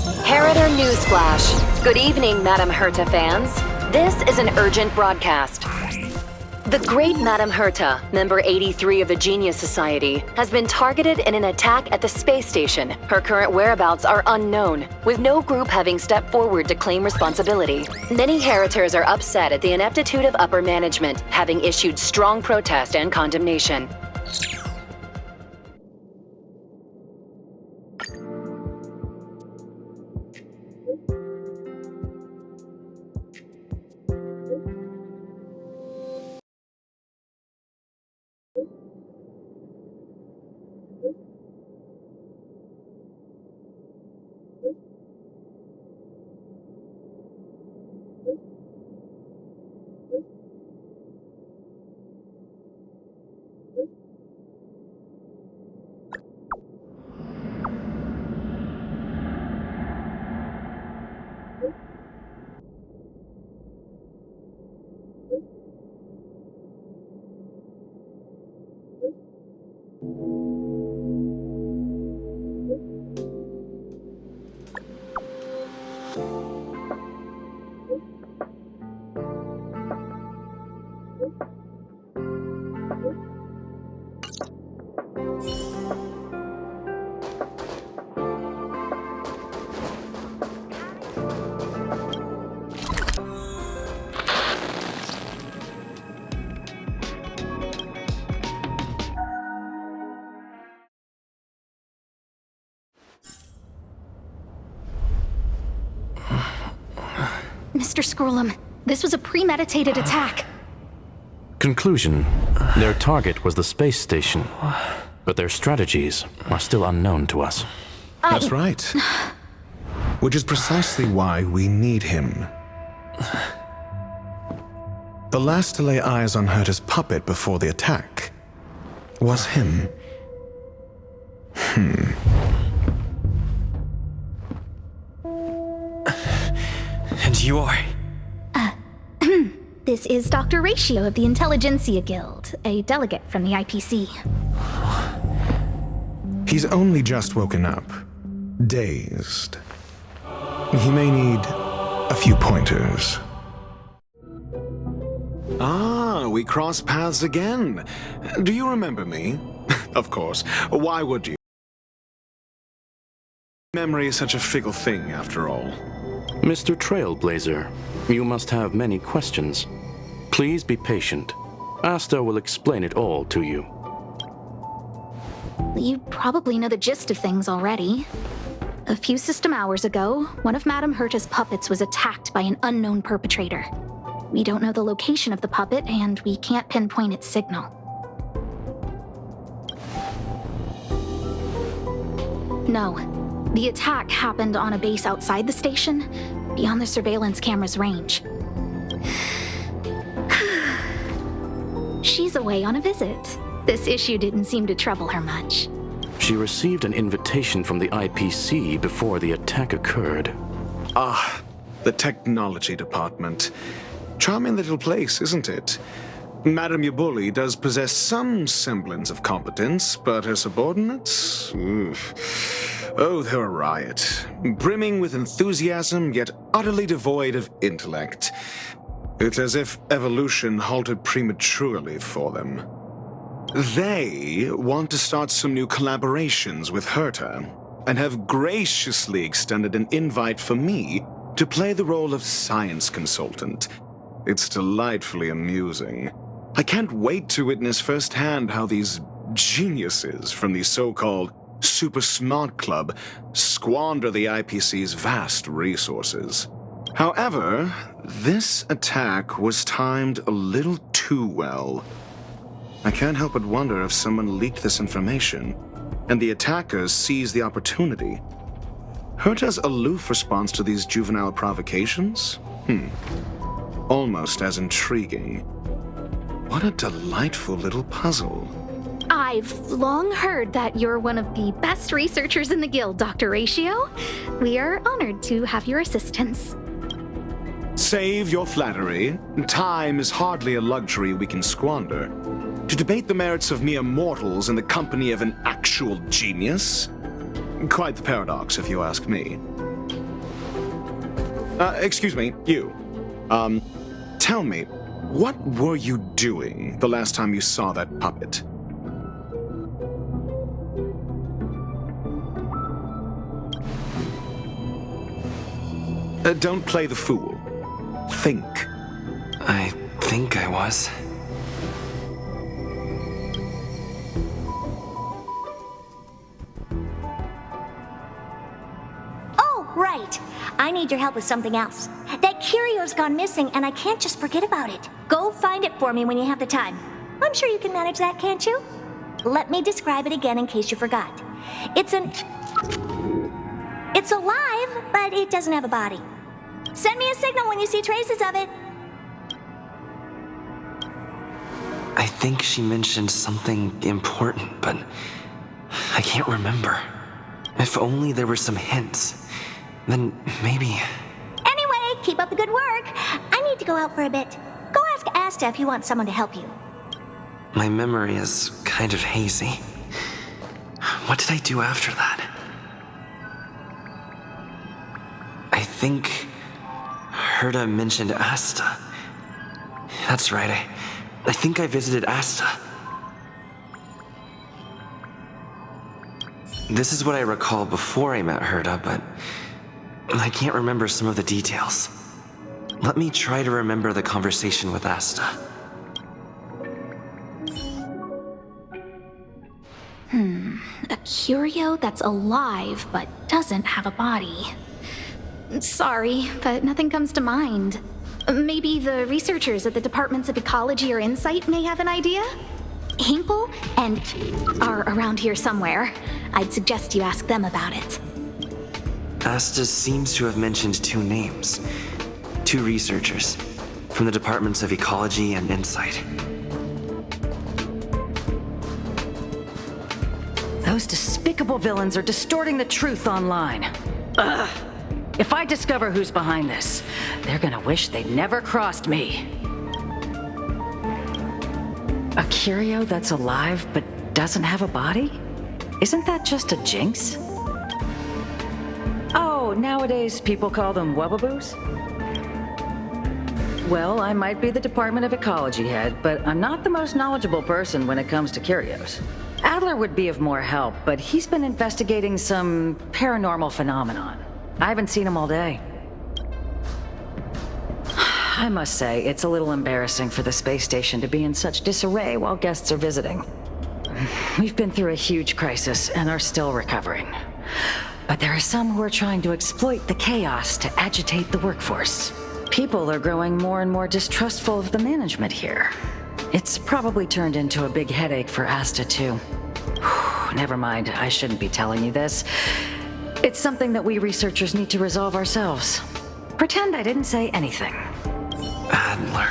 Heriter Newsflash. Good evening, Madame Herta fans. This is an urgent broadcast. The great Madame Herta, member 83 of the Genius Society, has been targeted in an attack at the space station. Her current whereabouts are unknown, with no group having stepped forward to claim responsibility. Many Heritors are upset at the ineptitude of upper management, having issued strong protest and condemnation. Mr. Scrollum, this was a premeditated attack. Conclusion: their target was the space station, but their strategies are still unknown to us. That's right. Which is precisely why we need him. The last to lay eyes on Herta's puppet before the attack was him. And you are? This is Dr. Ratio of the Intelligentsia Guild, a delegate from the IPC. He's only just woken up, dazed. He may need a few pointers. Ah, we cross paths again. Do you remember me? Of course. Why would you? Memory is such a fickle thing, after all. Mr. Trailblazer, you must have many questions. Please be patient. Asta will explain it all to you. You probably know the gist of things already. A few system hours ago, one of Madame Herta's puppets was attacked by an unknown perpetrator. We don't know the location of the puppet, and we can't pinpoint its signal. No. The attack happened on a base outside the station, beyond the surveillance camera's range. She's away on a visit. This issue didn't seem to trouble her much. She received an invitation from the IPC before the attack occurred. Ah, the technology department. Charming little place, isn't it? Madame Yabuli does possess some semblance of competence, but her subordinates? Oof. Oh, they're a riot. Brimming with enthusiasm, yet utterly devoid of intellect. It's as if evolution halted prematurely for them. They want to start some new collaborations with Herta, and have graciously extended an invite for me to play the role of science consultant. It's delightfully amusing. I can't wait to witness firsthand how these geniuses from the so-called Super Smart Club squander the IPC's vast resources. However, this attack was timed a little too well. I can't help but wonder if someone leaked this information, and the attackers seized the opportunity. Herta's aloof response to these juvenile provocations? Almost as intriguing. What a delightful little puzzle. I've long heard that you're one of the best researchers in the guild, Dr. Ratio. We are honored to have your assistance. Save your flattery. Time is hardly a luxury we can squander. To debate the merits of mere mortals in the company of an actual genius? Quite the paradox, if you ask me. Excuse me, you. Tell me, what were you doing the last time you saw that puppet? Don't play the fool. Think. I think I was. Oh, right. I need your help with something else. That curio's gone missing, and I can't just forget about it. Go find it for me when you have the time. I'm sure you can manage that, can't you? Let me describe it again in case you forgot. It's alive, but it doesn't have a body. Send me a signal when you see traces of it. I think she mentioned something important, but I can't remember. If only there were some hints, then maybe... Anyway, keep up the good work. I need to go out for a bit. Go ask Asta if you want someone to help you. My memory is kind of hazy. What did I do after that? I think Herta mentioned Asta. That's right, I think I visited Asta. This is what I recall before I met Herta, but I can't remember some of the details. Let me try to remember the conversation with Asta. A curio that's alive but doesn't have a body. Sorry, but nothing comes to mind. Maybe the researchers at the Departments of Ecology or Insight may have an idea? Hinkle and are around here somewhere. I'd suggest you ask them about it. Asta seems to have mentioned two names. Two researchers from the Departments of Ecology and Insight. Those despicable villains are distorting the truth online. Ugh. If I discover who's behind this, they're gonna wish they'd never crossed me. A curio that's alive but doesn't have a body? Isn't that just a jinx? Oh, nowadays people call them wubbaboos? Well, I might be the Department of Ecology head, but I'm not the most knowledgeable person when it comes to curios. Adler would be of more help, but he's been investigating some paranormal phenomenon. I haven't seen him all day. I must say, it's a little embarrassing for the space station to be in such disarray while guests are visiting. We've been through a huge crisis and are still recovering. But there are some who are trying to exploit the chaos to agitate the workforce. People are growing more and more distrustful of the management here. It's probably turned into a big headache for Asta, too. Never mind, I shouldn't be telling you this. It's something that we researchers need to resolve ourselves. Pretend I didn't say anything. Adler.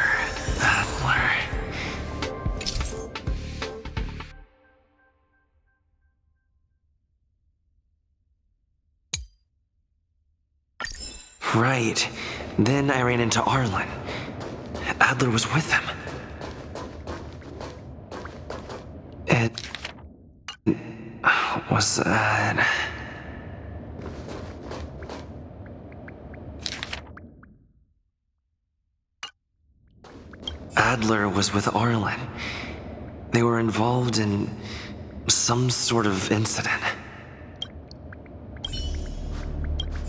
Right. Then I ran into Arlen. Adler was with him. It was Adler was with Arlen. They were involved in some sort of incident.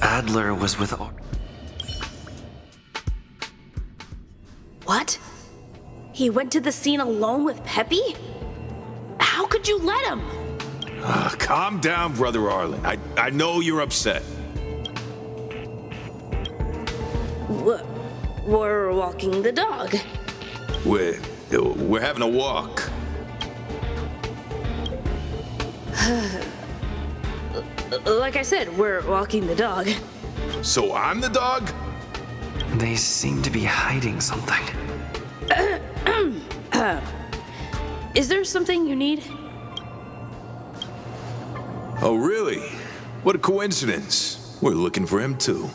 Adler was with What? He went to the scene alone with Peppy? How could you let him? Calm down, Brother Arlen. I know you're upset. We're walking the dog. We're having a walk. Like I said, we're walking the dog. So I'm the dog? They seem to be hiding something. Is there something you need? Oh, really? What a coincidence. We're looking for him, too.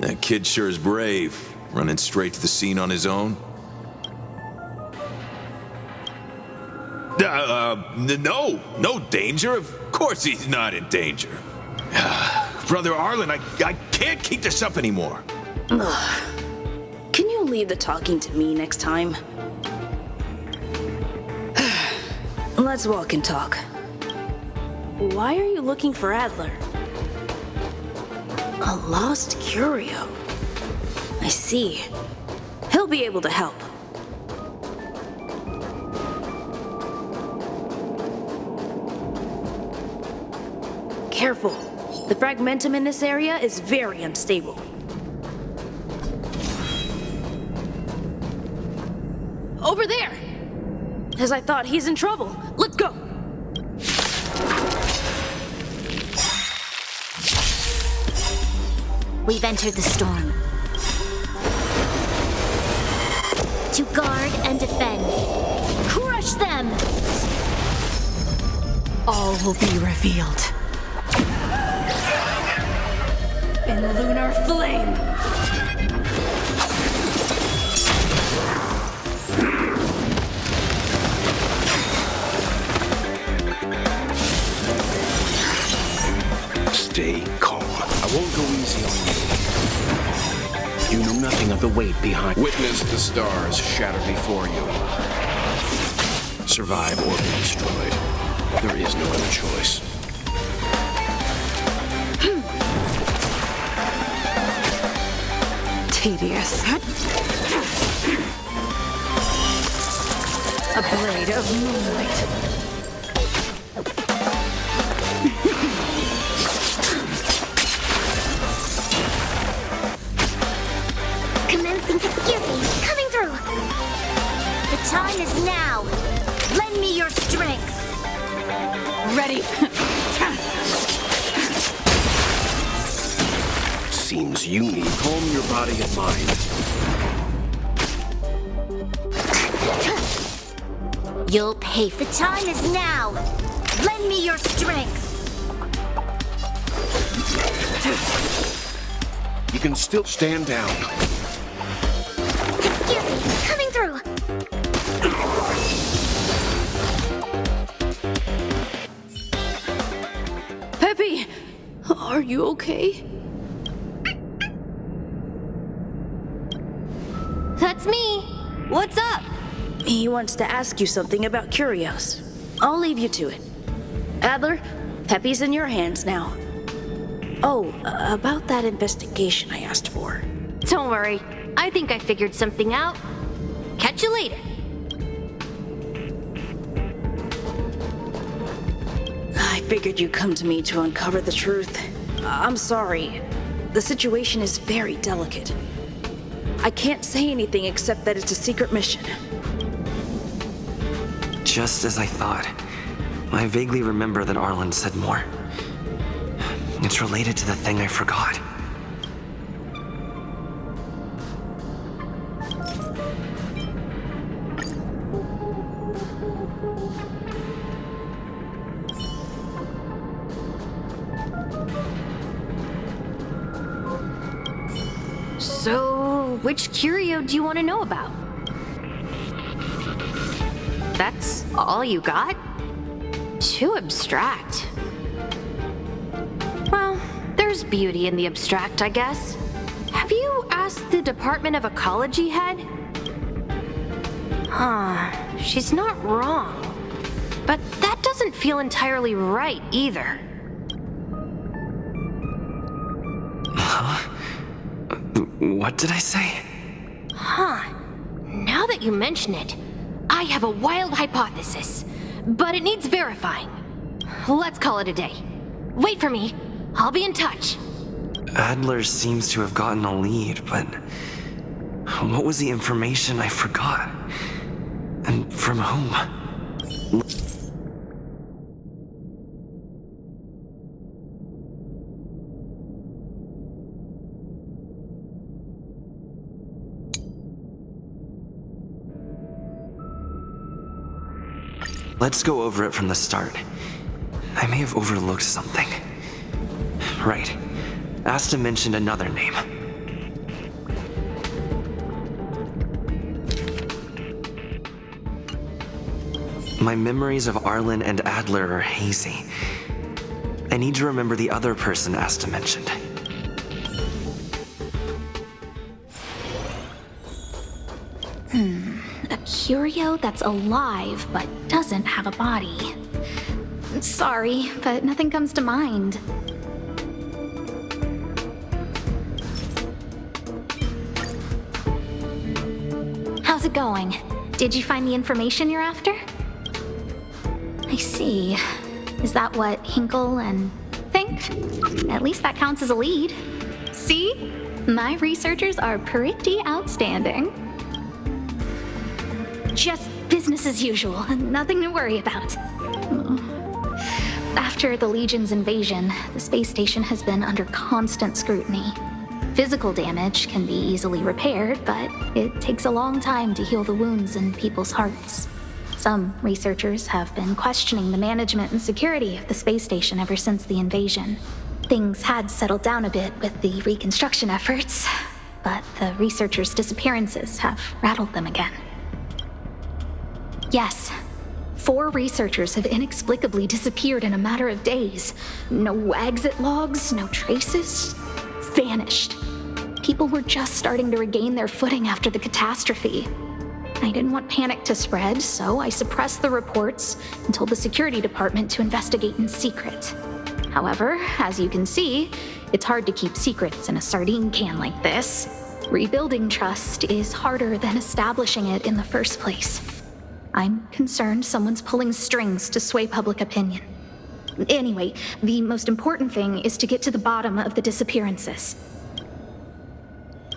That kid sure is brave, running straight to the scene on his own. No danger. Of course he's not in danger. Brother Arlen, I can't keep this up anymore. Ugh. Can you leave the talking to me next time? Let's walk and talk. Why are you looking for Adler? A lost curio. I see. He'll be able to help. Careful. The fragmentum in this area is very unstable. Over there! As I thought, he's in trouble. Let's go! We've entered the storm. To guard and defend. Crush them! All will be revealed. In lunar flame! Stay calm. I won't go easy on you. You know nothing of the weight behind. Witness the stars shatter before you. Survive or be destroyed. There is no other choice. Tedious. A blade of moonlight. Commencing, excuse me, coming through. The time is now. Lend me your strength. Ready. Seems you need calm your body and mind. You'll pay. The time is now. Lend me your strength. You can still stand down. Excuse me, coming through. Peppy! Are you okay? That's me. What's up? He wants to ask you something about curios. I'll leave you to it. Adler, Peppy's in your hands now. Oh, about that investigation I asked for. Don't worry. I think I figured something out. Catch you later. I figured you'd come to me to uncover the truth. I'm sorry. The situation is very delicate. I can't say anything except that it's a secret mission. Just as I thought. I vaguely remember that Arlen said more. It's related to the thing I forgot. So, which curio do you want to know about? That's all you got? Too abstract. Well, there's beauty in the abstract, I guess. Have you asked the Department of Ecology head? She's not wrong. But that doesn't feel entirely right either. What did I say? Now that you mention it, I have a wild hypothesis, but it needs verifying. Let's call it a day. Wait for me. I'll be in touch. Adler seems to have gotten a lead, but what was the information I forgot? And from whom? Let's go over it from the start. I may have overlooked something. Right. Asta mentioned another name. My memories of Arlen and Adler are hazy. I need to remember the other person Asta mentioned. A curio that's alive but doesn't have a body. Sorry, but nothing comes to mind. How's it going? Did you find the information you're after? I see. Is that what Hinkle and think? At least that counts as a lead. See? My researchers are pretty outstanding. Just business as usual, nothing to worry about. After the Legion's invasion, the space station has been under constant scrutiny. Physical damage can be easily repaired, but it takes a long time to heal the wounds in people's hearts. Some researchers have been questioning the management and security of the space station ever since the invasion. Things had settled down a bit with the reconstruction efforts, but the researchers' disappearances have rattled them again. Yes, 4 researchers have inexplicably disappeared in a matter of days. No exit logs, no traces. Vanished. People were just starting to regain their footing after the catastrophe. I didn't want panic to spread, so I suppressed the reports and told the security department to investigate in secret. However, as you can see, it's hard to keep secrets in a sardine can like this. Rebuilding trust is harder than establishing it in the first place. I'm concerned someone's pulling strings to sway public opinion. Anyway, the most important thing is to get to the bottom of the disappearances.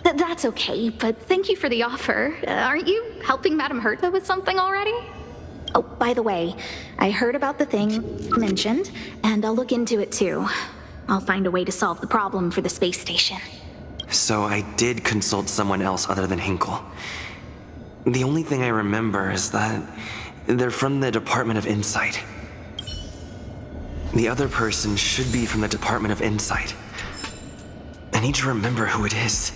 That's okay, but thank you for the offer. Aren't you helping Madame Herta with something already? Oh, by the way, I heard about the thing mentioned, and I'll look into it too. I'll find a way to solve the problem for the space station. So I did consult someone else other than Hinkle. The only thing I remember is that they're from the Department of Insight. The other person should be from the Department of Insight. I need to remember who it is.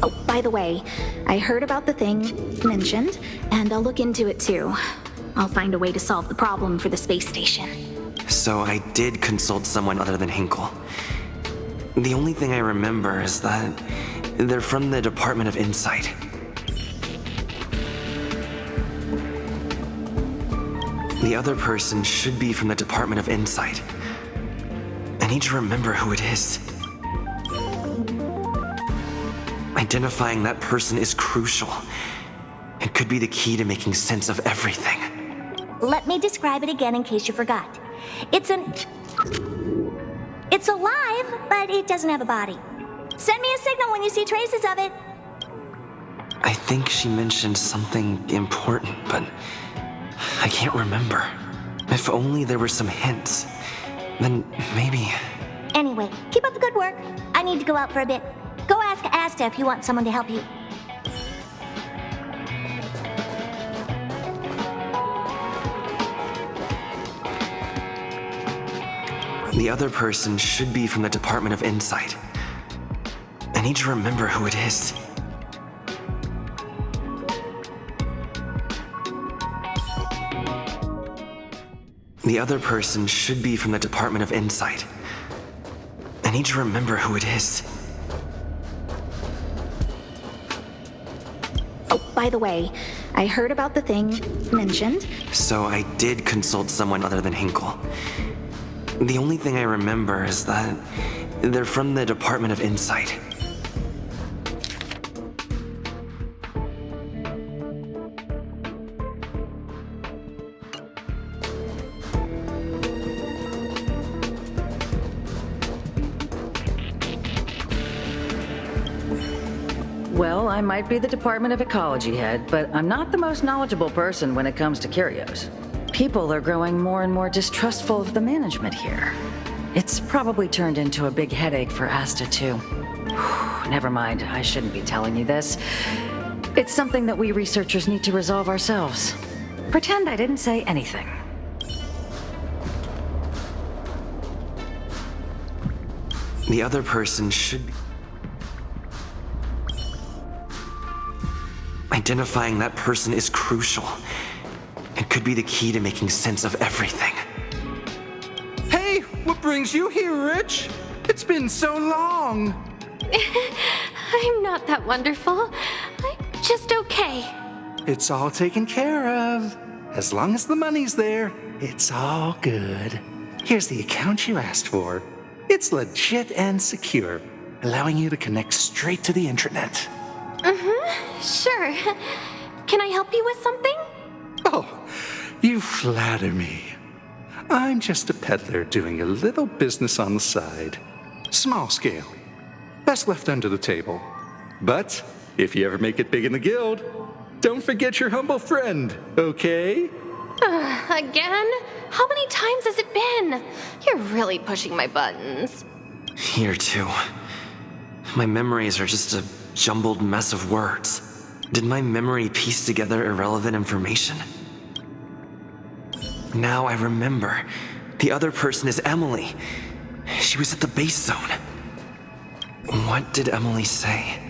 Oh, by the way, I heard about the thing mentioned, and I'll look into it too. I'll find a way to solve the problem for the space station. So I did consult someone other than Hinkle. The only thing I remember is that they're from the Department of Insight. The other person should be from the Department of Insight. I need to remember who it is. Identifying that person is crucial. It could be the key to making sense of everything. Let me describe it again in case you forgot. It's alive, but it doesn't have a body. Send me a signal when you see traces of it. I think she mentioned something important, but I can't remember. If only there were some hints, then maybe... Anyway, keep up the good work. I need to go out for a bit. Go ask Asta if you want someone to help you. The other person should be from the Department of Insight. I need to remember who it is. The other person should be from the Department of Insight. I need to remember who it is. Oh, by the way, I heard about the thing mentioned. So I did consult someone other than Hinkle. The only thing I remember is that they're from the Department of Insight. Well, I might be the Department of Ecology head, but I'm not the most knowledgeable person when it comes to curios. People are growing more and more distrustful of the management here. It's probably turned into a big headache for Asta, too. Never mind, I shouldn't be telling you this. It's something that we researchers need to resolve ourselves. Pretend I didn't say anything. The other person should be... Identifying that person is crucial. It could be the key to making sense of everything. Hey, what brings you here, Rich? It's been so long. I'm not that wonderful. I'm just okay. It's all taken care of. As long as the money's there, it's all good. Here's the account you asked for. It's legit and secure, allowing you to connect straight to the intranet. Sure. Can I help you with something? Oh, you flatter me. I'm just a peddler doing a little business on the side. Small scale. Best left under the table. But if you ever make it big in the guild, don't forget your humble friend, okay? Again? How many times has it been? You're really pushing my buttons. Here, too. My memories are just a jumbled mess of words. Did my memory piece together irrelevant information? Now I remember. The other person is Emily. She was at the base zone. What did Emily say?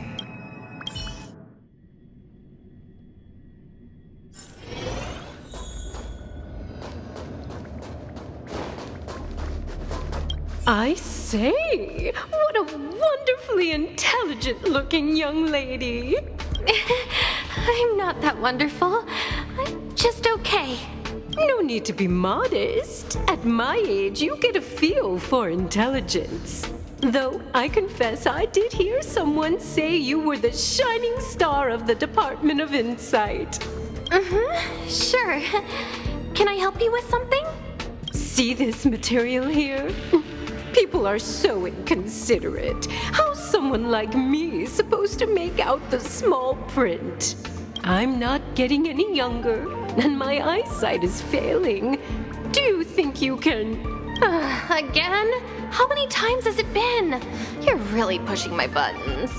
I say, what a wonderfully intelligent-looking young lady. I'm not that wonderful. I'm just okay. No need to be modest. At my age, you get a feel for intelligence. Though I confess I did hear someone say you were the shining star of the Department of Insight. Sure. Can I help you with something? See this material here? People are so inconsiderate. How's someone like me supposed to make out the small print? I'm not getting any younger, and my eyesight is failing. Do you think you can... Again? How many times has it been? You're really pushing my buttons.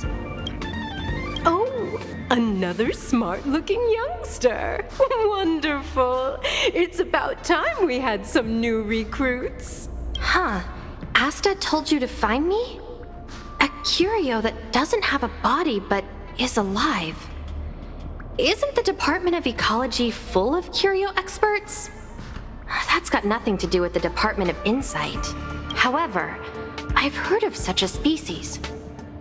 Oh, another smart-looking youngster. Wonderful. It's about time we had some new recruits. Huh. Asta told you to find me? A curio that doesn't have a body but is alive. Isn't the Department of Ecology full of curio experts? That's got nothing to do with the Department of Insight. However, I've heard of such a species.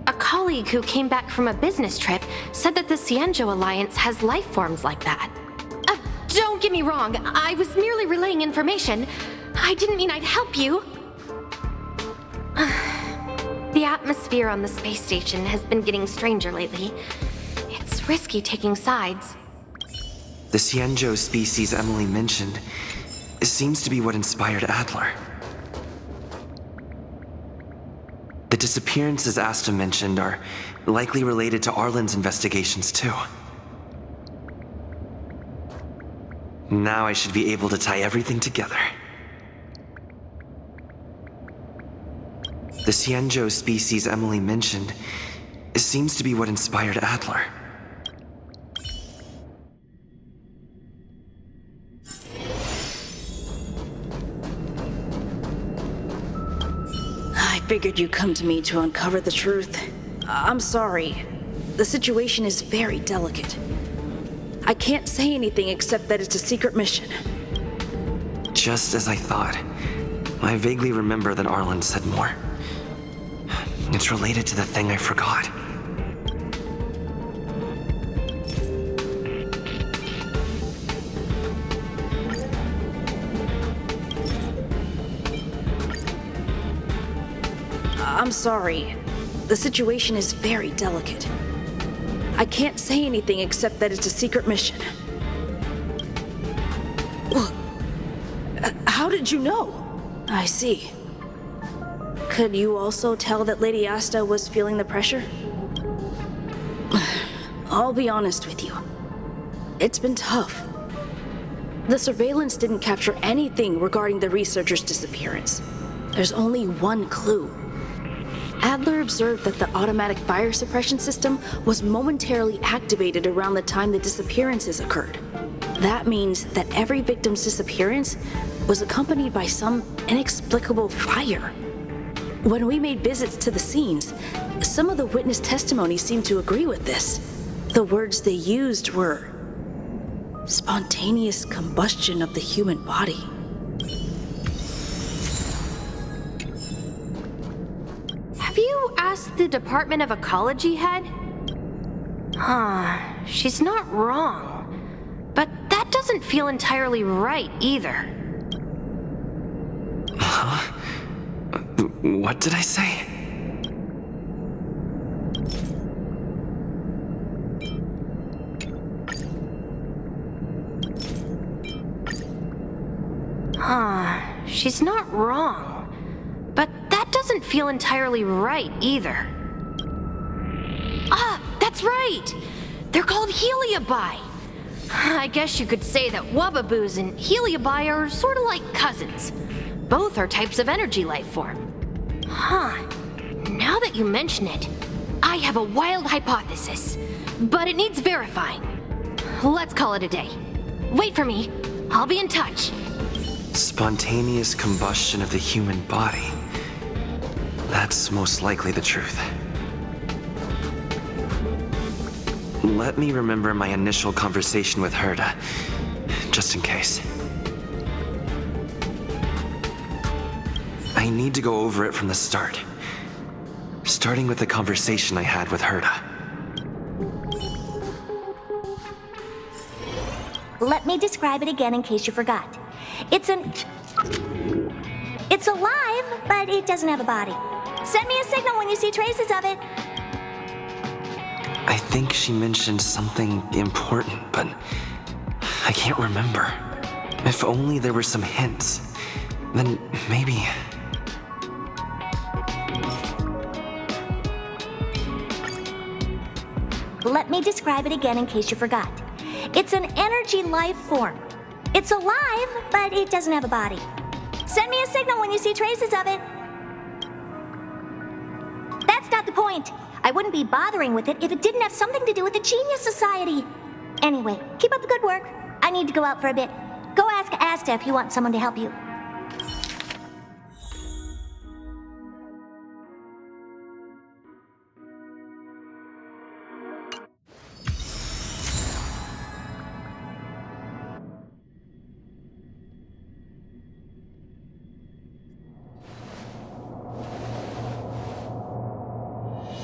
A colleague who came back from a business trip said that the Cienjo Alliance has life forms like that. Don't get me wrong, I was merely relaying information. I didn't mean I'd help you. The atmosphere on the space station has been getting stranger lately. It's risky taking sides. The Cienjo species Emily mentioned seems to be what inspired Adler. The disappearances Asta mentioned are likely related to Arlen's investigations too. Now I should be able to tie everything together. The Cienjo species Emily mentioned seems to be what inspired Adler. I figured you'd come to me to uncover the truth. I'm sorry. The situation is very delicate. I can't say anything except that it's a secret mission. Just as I thought. I vaguely remember that Arlen said more. It's related to the thing I forgot. I'm sorry. The situation is very delicate. I can't say anything except that it's a secret mission. How did you know? I see. Could you also tell that Lady Asta was feeling the pressure? I'll be honest with you. It's been tough. The surveillance didn't capture anything regarding the researcher's disappearance. There's only one clue. Adler observed that the automatic fire suppression system was momentarily activated around the time the disappearances occurred. That means that every victim's disappearance was accompanied by some inexplicable fire. When we made visits to the scenes, some of the witness testimony seemed to agree with this. The words they used were spontaneous combustion of the human body. ask the Department of Ecology head? She's not wrong. But that doesn't feel entirely right either. Huh? What did I say? She's not wrong. But that doesn't feel entirely right either. That's right! They're called Heliobi. I guess you could say that Wubbaboos and Heliobi are sort of like cousins. Both are types of energy life form. Now that you mention it, I have a wild hypothesis, but it needs verifying. Let's call it a day. Wait for me. I'll be in touch. Spontaneous combustion of the human body. That's most likely the truth. Let me remember my initial conversation with Herta, just in case. I need to go over it from the start, starting with the conversation I had with Herta. Let me describe it again in case you forgot. It's alive, but it doesn't have a body. Send me a signal when you see traces of it. I think she mentioned something important, but I can't remember. If only there were some hints, then maybe... Let me describe it again in case you forgot. It's an energy life form. It's alive, but it doesn't have a body. Send me a signal when you see traces of it. That's not the point. I wouldn't be bothering with it if it didn't have something to do with the Genius Society. Anyway, keep up the good work. I need to go out for a bit. Go ask Asta if you want someone to help you.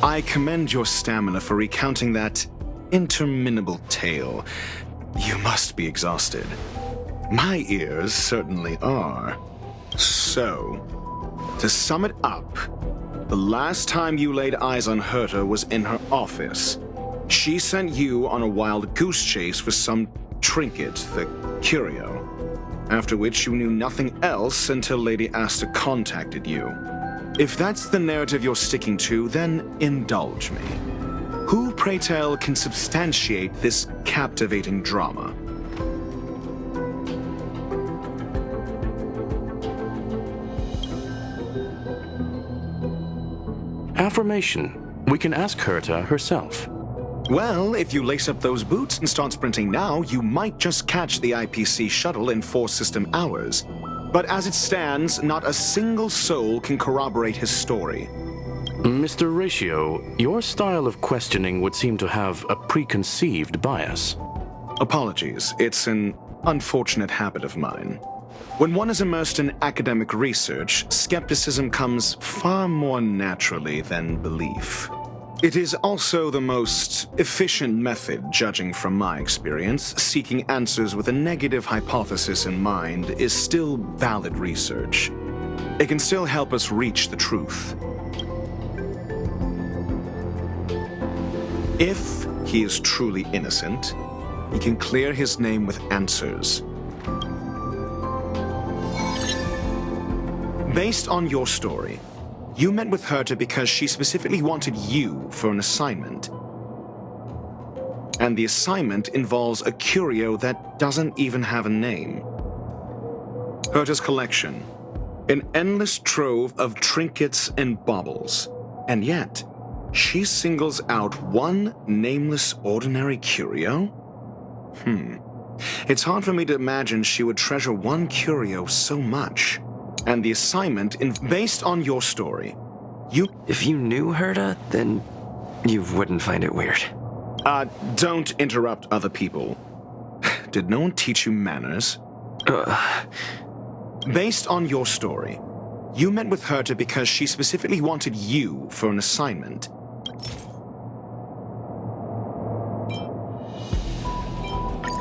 I commend your stamina for recounting that interminable tale. You must be exhausted. My ears certainly are. So, to sum it up, the last time you laid eyes on Herta was in her office. She sent you on a wild goose chase for some trinket, the curio, after which you knew nothing else until Lady Asta contacted you. If that's the narrative you're sticking to, then indulge me. Who, pray tell, can substantiate this captivating drama? Affirmation. We can ask Herta herself. Well, if you lace up those boots and start sprinting now, you might just catch the IPC shuttle in 4 system hours. But as it stands, not a single soul can corroborate his story. Mr. Ratio, your style of questioning would seem to have a preconceived bias. Apologies, it's an unfortunate habit of mine. When one is immersed in academic research, skepticism comes far more naturally than belief. It is also the most efficient method, judging from my experience. Seeking answers with a negative hypothesis in mind is still valid research. It can still help us reach the truth. If he is truly innocent, he can clear his name with answers. Based on your story, you met with Herta because she specifically wanted you for an assignment. And the assignment involves a curio that doesn't even have a name. Herta's collection. An endless trove of trinkets and baubles. And yet, she singles out one nameless ordinary curio? It's hard for me to imagine she would treasure one curio so much. And the assignment, based on your story, If you knew Herta, then you wouldn't find it weird. Don't interrupt other people. Did no one teach you manners? Based on your story, You met with Herta because she specifically wanted you for an assignment.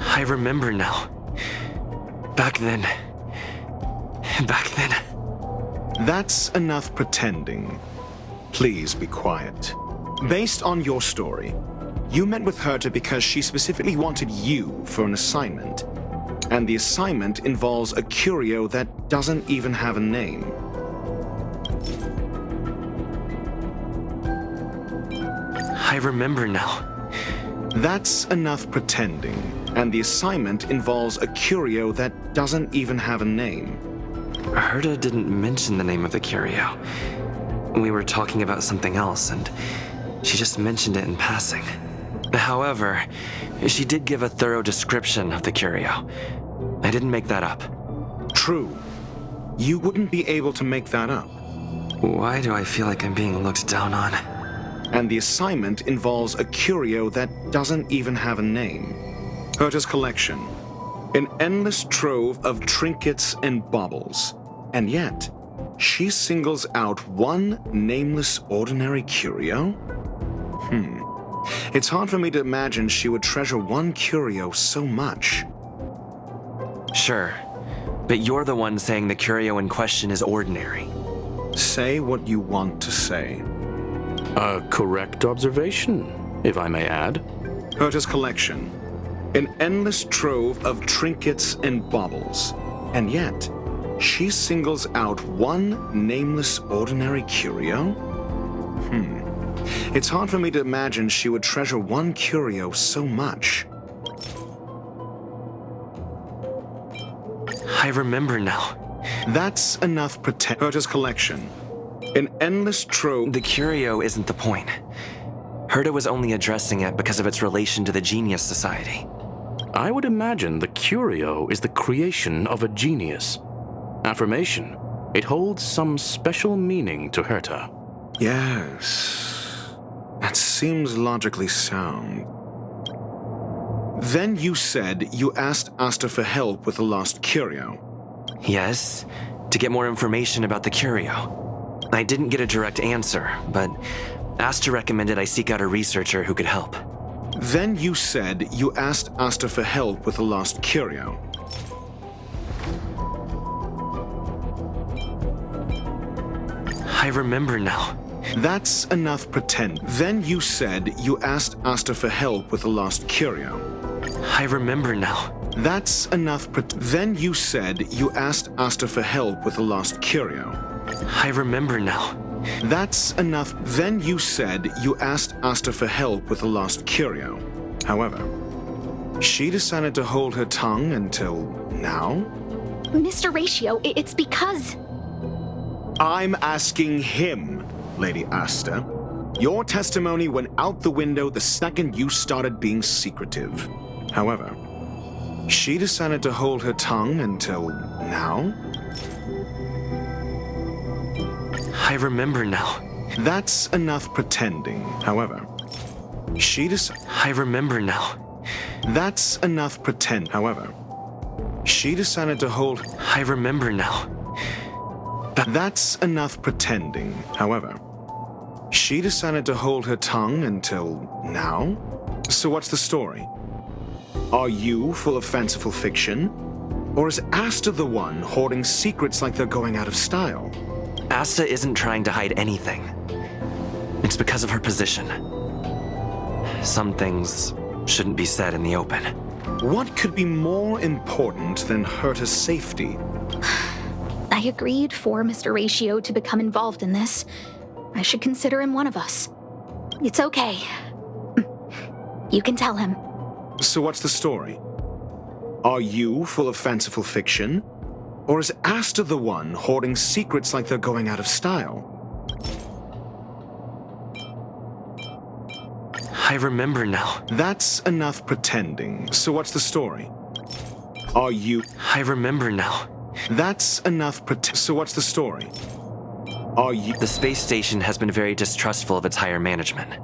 I remember now. Back then. That's enough pretending. Please be quiet. Based on your story, you met with Herta because she specifically wanted you for an assignment. And the assignment involves a curio that doesn't even have a name. I remember now. That's enough pretending. And the assignment involves a curio that doesn't even have a name. Herta didn't mention the name of the curio. We were talking about something else, and she just mentioned it in passing. However, she did give a thorough description of the curio. I didn't make that up. True. You wouldn't be able to make that up. Why do I feel like I'm being looked down on? And the assignment involves a curio that doesn't even have a name. Herta's collection. An endless trove of trinkets and baubles. And yet, she singles out one nameless ordinary curio? It's hard for me to imagine she would treasure one curio so much. Sure, but you're the one saying the curio in question is ordinary. Say what you want to say. A correct observation, if I may add. Herta's collection. An endless trove of trinkets and baubles. And yet, she singles out one nameless ordinary curio? It's hard for me to imagine she would treasure one curio so much. I remember now. That's enough pretend. Herta's collection. An endless trove. The curio isn't the point. Herta was only addressing it because of its relation to the Genius Society. I would imagine the curio is the creation of a genius. Affirmation. It holds some special meaning to Herta. Yes. That seems logically sound. Then you said you asked Asta for help with the lost curio. Yes, to get more information about the curio. I didn't get a direct answer, but Asta recommended I seek out a researcher who could help. Then you said you asked Asta for help with the lost curio. I remember now. That's enough pretend. Then you said you asked Asta for help with the lost curio. I remember now. That's enough Then you said you asked Asta for help with the lost curio. I remember now. That's enough. Then you said you asked Asta for help with the lost curio. However, she decided to hold her tongue until now? Mr. Ratio, it's because... I'm asking him, Lady Asta. Your testimony went out the window the second you started being secretive. However, she decided to hold her tongue until now? I remember now. That's enough pretending. However, I remember now. That's enough pretend. However, she decided to hold... I remember now. That's enough pretending. However, she decided to hold her tongue until now? So what's the story? Are you full of fanciful fiction? Or is Asta the one hoarding secrets like they're going out of style? Asta isn't trying to hide anything. It's because of her position. Some things shouldn't be said in the open. What could be more important than Herta's safety? I agreed for Mr. Ratio to become involved in this. I should consider him one of us. It's okay. You can tell him. So what's the story? Are you full of fanciful fiction? Or is Asta the one hoarding secrets like they're going out of style? I remember now. That's enough pretending. So what's the story? Are you... I remember now. That's enough So what's the story? Are you... The space station has been very distrustful of its higher management,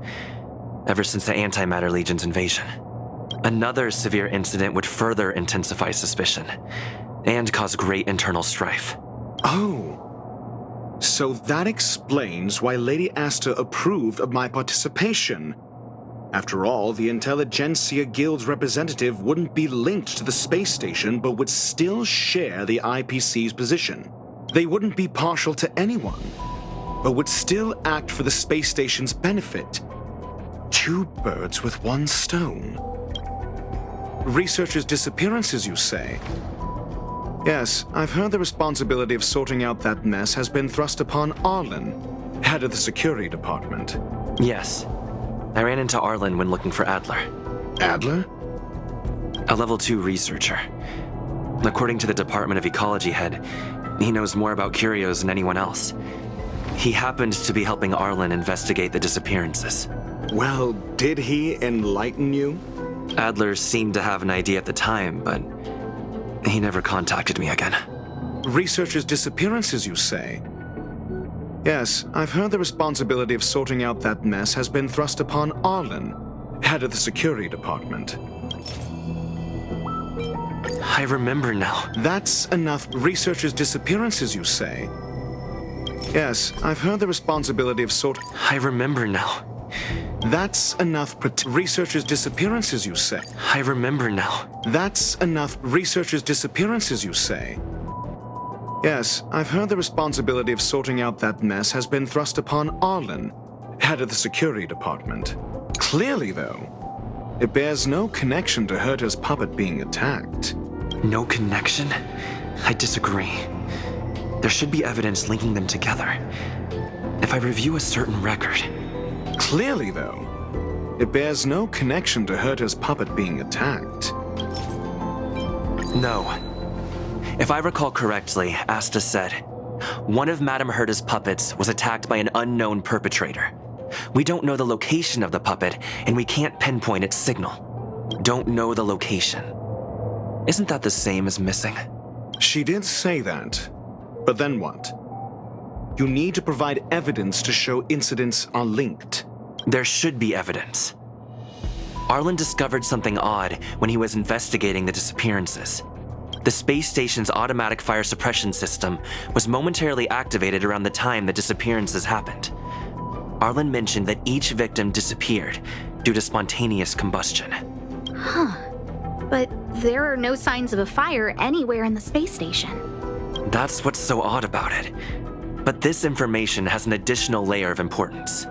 ever since the Antimatter Legion's invasion. Another severe incident would further intensify suspicion, and cause great internal strife. Oh. So that explains why Lady Asta approved of my participation. After all, the Intelligentsia Guild's representative wouldn't be linked to the space station, but would still share the IPC's position. They wouldn't be partial to anyone, but would still act for the space station's benefit. 2 birds with 1 stone. Researchers' disappearances, you say? Yes, I've heard the responsibility of sorting out that mess has been thrust upon Arlen, head of the security department. Yes. I ran into Arlen when looking for Adler. Adler? A level 2 researcher. According to the Department of Ecology head, he knows more about curios than anyone else. He happened to be helping Arlen investigate the disappearances. Well, did he enlighten you? Adler seemed to have an idea at the time, but he never contacted me again. Researchers' disappearances, you say? Yes, I've heard the responsibility of sorting out that mess has been thrust upon Arlen, head of the security department. I remember now. That's enough. Researchers' disappearances, you say? Yes, I've heard the responsibility of I remember now. That's enough. Researchers' disappearances, you say? I remember now. That's enough. Researchers' disappearances, you say? Yes, I've heard the responsibility of sorting out that mess has been thrust upon Arlen, head of the security department. Clearly, though, it bears no connection to Herta's puppet being attacked. No connection? I disagree. There should be evidence linking them together. If I review a certain record... Clearly, though, it bears no connection to Herta's puppet being attacked. No. If I recall correctly, Asta said, one of Madame Herta's puppets was attacked by an unknown perpetrator. We don't know the location of the puppet, and we can't pinpoint its signal. Don't know the location. Isn't that the same as missing? She did say that. But then what? You need to provide evidence to show incidents are linked. There should be evidence. Arlen discovered something odd when he was investigating the disappearances. The space station's automatic fire suppression system was momentarily activated around the time the disappearances happened. Arlen mentioned that each victim disappeared due to spontaneous combustion. Huh. But there are no signs of a fire anywhere in the space station. That's what's so odd about it. But this information has an additional layer of importance.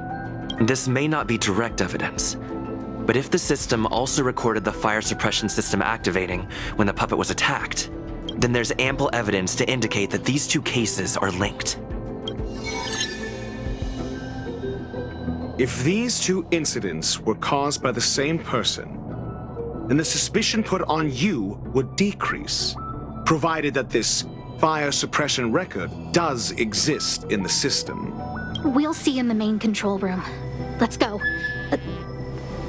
This may not be direct evidence, but if the system also recorded the fire suppression system activating when the puppet was attacked, then there's ample evidence to indicate that these 2 cases are linked. If these 2 incidents were caused by the same person, then the suspicion put on you would decrease, provided that this fire suppression record does exist in the system. We'll see in the main control room. Let's go.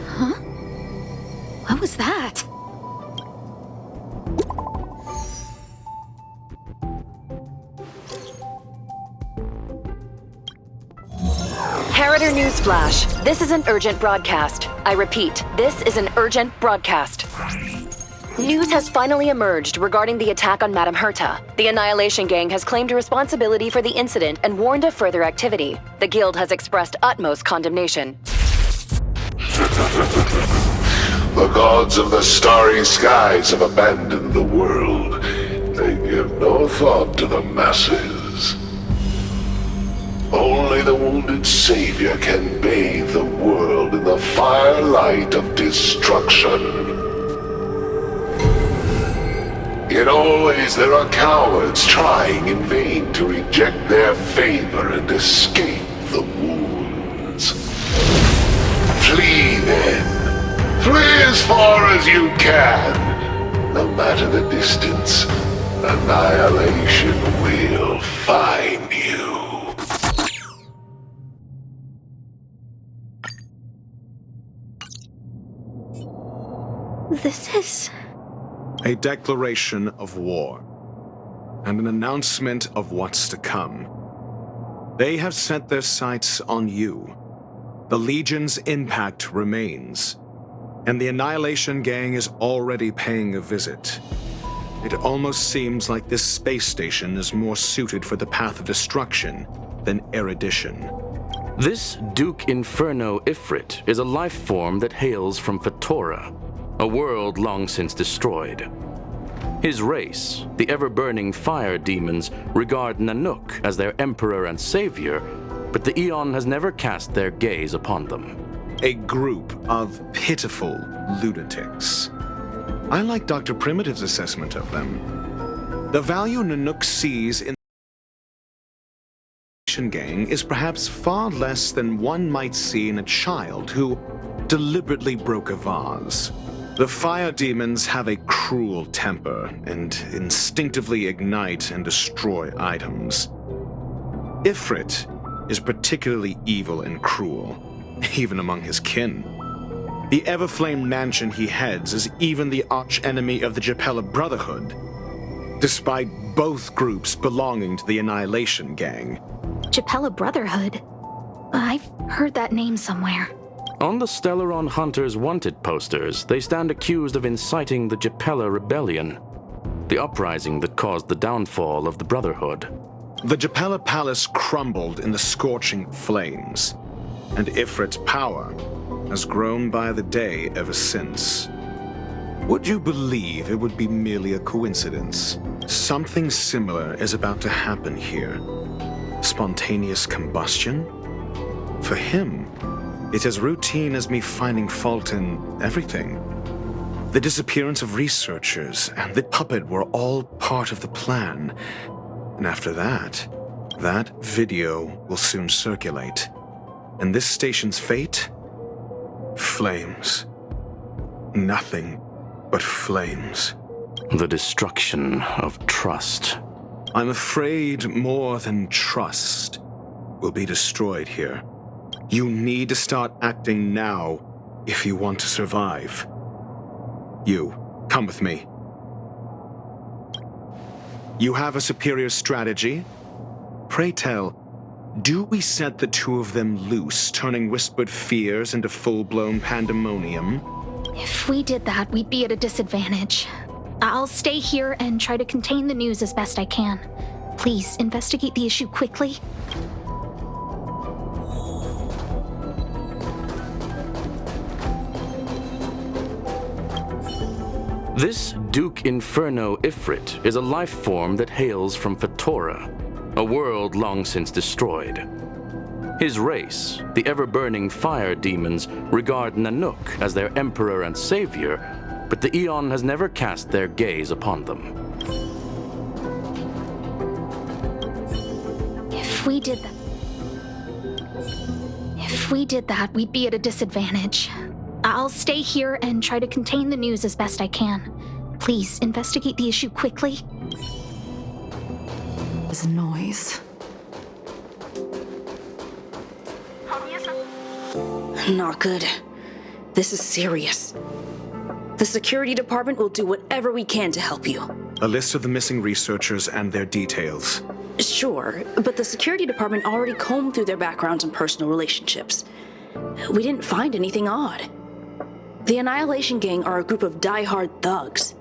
Huh? What was that? Harrider Newsflash. This is an urgent broadcast. I repeat, this is an urgent broadcast. News has finally emerged regarding the attack on Madame Herta. The Annihilation Gang has claimed responsibility for the incident and warned of further activity. The Guild has expressed utmost condemnation. The gods of the starry skies have abandoned the world. They give no thought to the masses. Only the wounded savior can bathe the world in the firelight of destruction. Yet always there are cowards trying in vain to reject their favor and escape the wounds. Flee then. Flee as far as you can. No matter the distance, annihilation will find you. This is... a declaration of war, and an announcement of what's to come. They have set their sights on you. The Legion's impact remains, and the Annihilation Gang is already paying a visit. It almost seems like this space station is more suited for the path of destruction than erudition. This Duke Inferno Ifrit is a life form that hails from Fatora, a world long since destroyed. His race, the ever-burning fire demons, regard Nanook as their emperor and savior, but the Eon has never cast their gaze upon them. A group of pitiful lunatics. I like Dr. Primitive's assessment of them. The value Nanook sees in the gang is perhaps far less than one might see in a child who deliberately broke a vase. The fire demons have a cruel temper and instinctively ignite and destroy items. Ifrit is particularly evil and cruel, even among his kin. The Everflame mansion he heads is even the arch-enemy of the Japella Brotherhood, despite both groups belonging to the Annihilation Gang. Japella Brotherhood? I've heard that name somewhere. On the Stellaron Hunters' wanted posters, they stand accused of inciting the Japella Rebellion, the uprising that caused the downfall of the Brotherhood. The Japella Palace crumbled in the scorching flames, and Ifrit's power has grown by the day ever since. Would you believe it would be merely a coincidence? Something similar is about to happen here. Spontaneous combustion? For him, it's as routine as me finding fault in everything. The disappearance of researchers and the puppet were all part of the plan. And after that, that video will soon circulate. And this station's fate? Flames. Nothing but flames. The destruction of trust. I'm afraid more than trust will be destroyed here. You need to start acting now if you want to survive. You, come with me. You have a superior strategy? Pray tell, do we set the two of them loose, turning whispered fears into full-blown pandemonium? If we did that, we'd be at a disadvantage. I'll stay here and try to contain the news as best I can. Please, investigate the issue quickly. This Duke Inferno Ifrit is a life form that hails from Fatora, a world long since destroyed. His race, the ever-burning fire demons, regard Nanook as their emperor and savior, but the Eon has never cast their gaze upon them. If we did that, we'd be at a disadvantage. I'll stay here and try to contain the news as best I can. Please, investigate the issue quickly. There's a noise. Not good. This is serious. The security department will do whatever we can to help you. A list of the missing researchers and their details. Sure, but the security department already combed through their backgrounds and personal relationships. We didn't find anything odd. The Annihilation Gang are a group of die-hard thugs.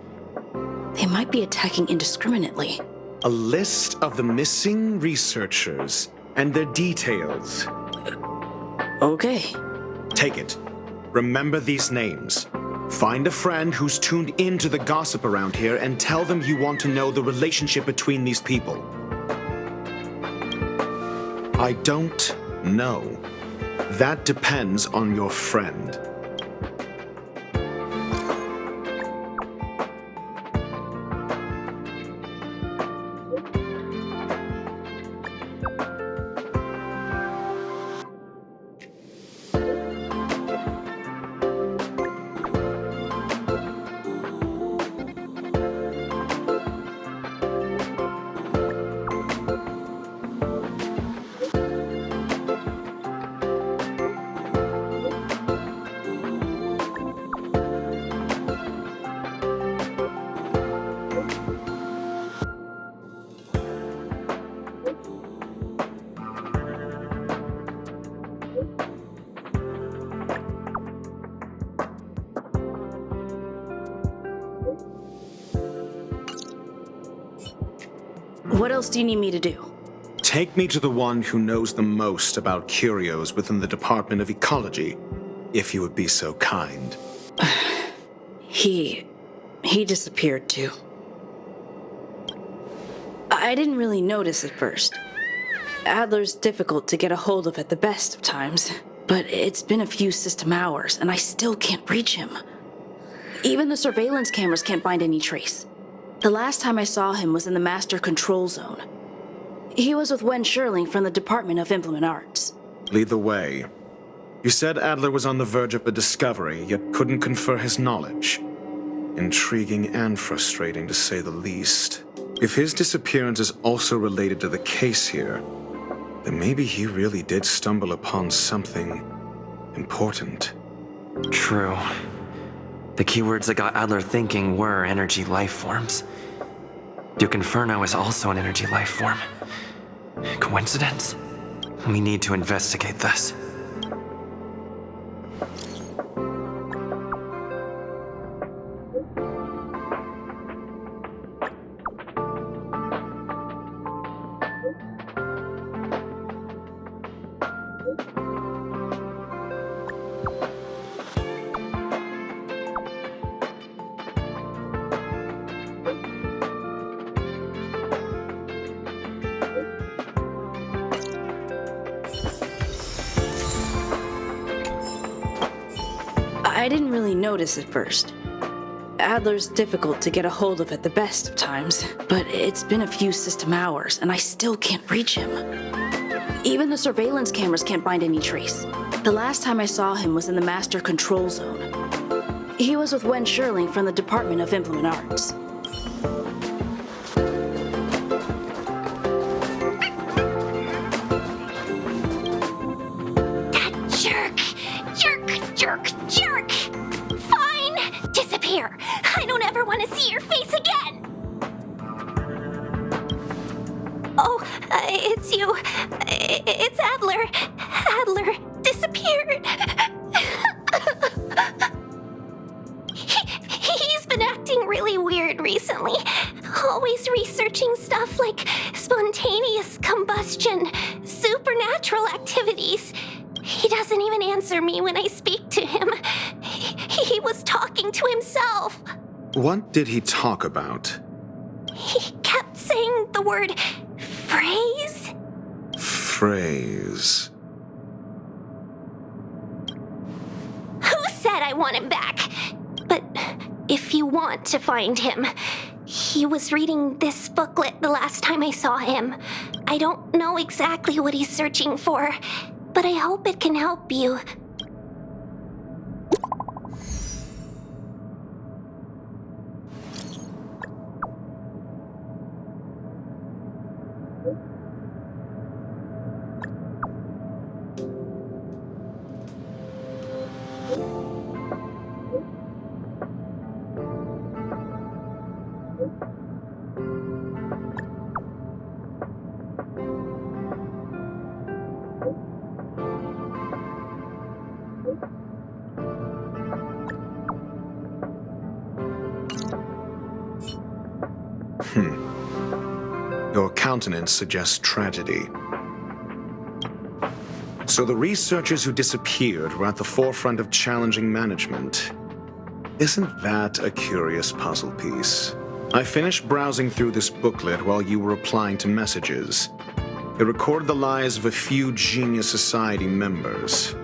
They might be attacking indiscriminately. A list of the missing researchers and their details. Okay. Take it. Remember these names. Find a friend who's tuned into the gossip around here and tell them you want to know the relationship between these people. I don't know. That depends on your friend. What else do you need me to do? Take me to the one who knows the most about curios within the Department of Ecology, if you would be so kind. He disappeared too. I didn't really notice at first. Adler's difficult to get a hold of at the best of times, but it's been a few system hours and I still can't reach him. Even the surveillance cameras can't find any trace. The last time I saw him was in the Master Control Zone. He was with Wen Sherling from the Department of Implement Arts. Lead the way. You said Adler was on the verge of a discovery, yet couldn't confer his knowledge. Intriguing and frustrating, to say the least. If his disappearance is also related to the case here, then maybe he really did stumble upon something important. True. The keywords that got Adler thinking were energy life forms. Duke Inferno is also an energy life form. Coincidence? We need to investigate this. I didn't really notice at first. Adler's difficult to get a hold of at the best of times, but it's been a few system hours and I still can't reach him. Even the surveillance cameras can't find any trace. The last time I saw him was in the Master Control Zone. He was with Wen Sherling from the Department of Implement Arts. Jerk! Fine! Disappear! I don't ever want to see your face again! Oh, it's you. It's Adler. Adler disappeared. He's been acting really weird recently. Always researching stuff like spontaneous combustion, supernatural activities. He doesn't even answer me when I speak to him. He was talking to himself. What did he talk about? He kept saying the word phrase. Phrase. Who said I want him back? But if you want to find him, he was reading this booklet the last time I saw him. I don't know exactly what he's searching for, but I hope it can help you. Your countenance suggests tragedy. So the researchers who disappeared were at the forefront of challenging management. Isn't that a curious puzzle piece? I finished browsing through this booklet while you were replying to messages. It recorded the lives of a few Genius Society members.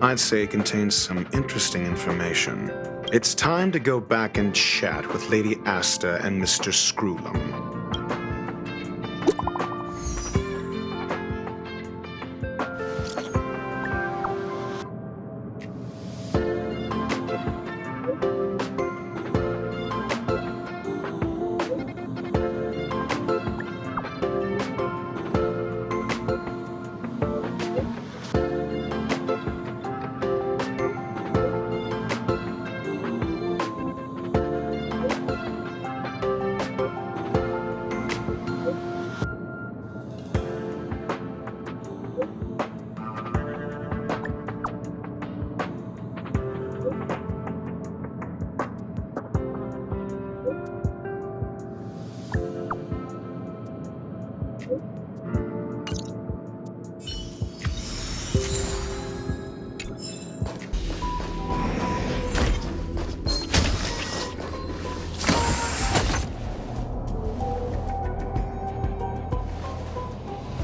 I'd say it contains some interesting information. It's time to go back and chat with Lady Asta and Mr. Screwlum.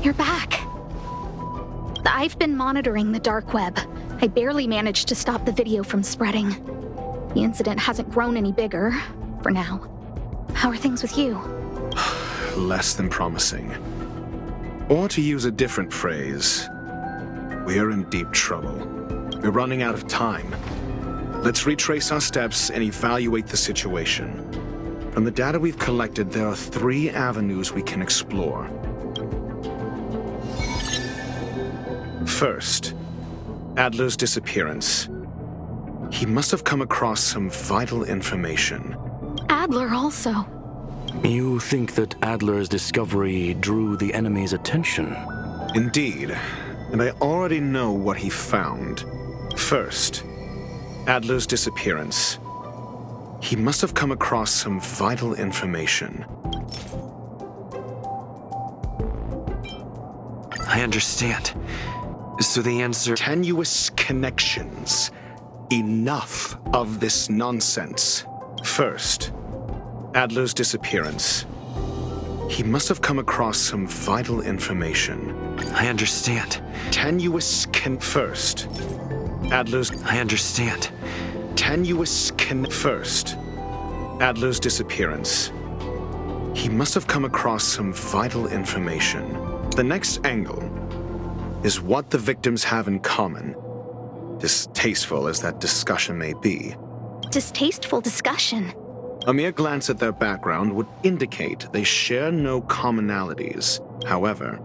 You're back. I've been monitoring the dark web. I barely managed to stop the video from spreading. The incident hasn't grown any bigger, for now. How are things with you? Less than promising. Or to use a different phrase, we're in deep trouble. We're running out of time. Let's retrace our steps and evaluate the situation. From the data we've collected, there are 3 avenues we can explore. First, Adler's disappearance. He must have come across some vital information. Adler also. You think that Adler's discovery drew the enemy's attention? Indeed, and I already know what he found. First, Adler's disappearance. He must have come across some vital information. I understand. So the answer... Tenuous connections. Enough of this nonsense. First, Adler's disappearance. He must have come across some vital information. I understand. First, Adler's... I understand. First, Adler's disappearance. He must have come across some vital information. The next angle is what the victims have in common, distasteful as that discussion may be. Distasteful discussion? A mere glance at their background would indicate they share no commonalities. However,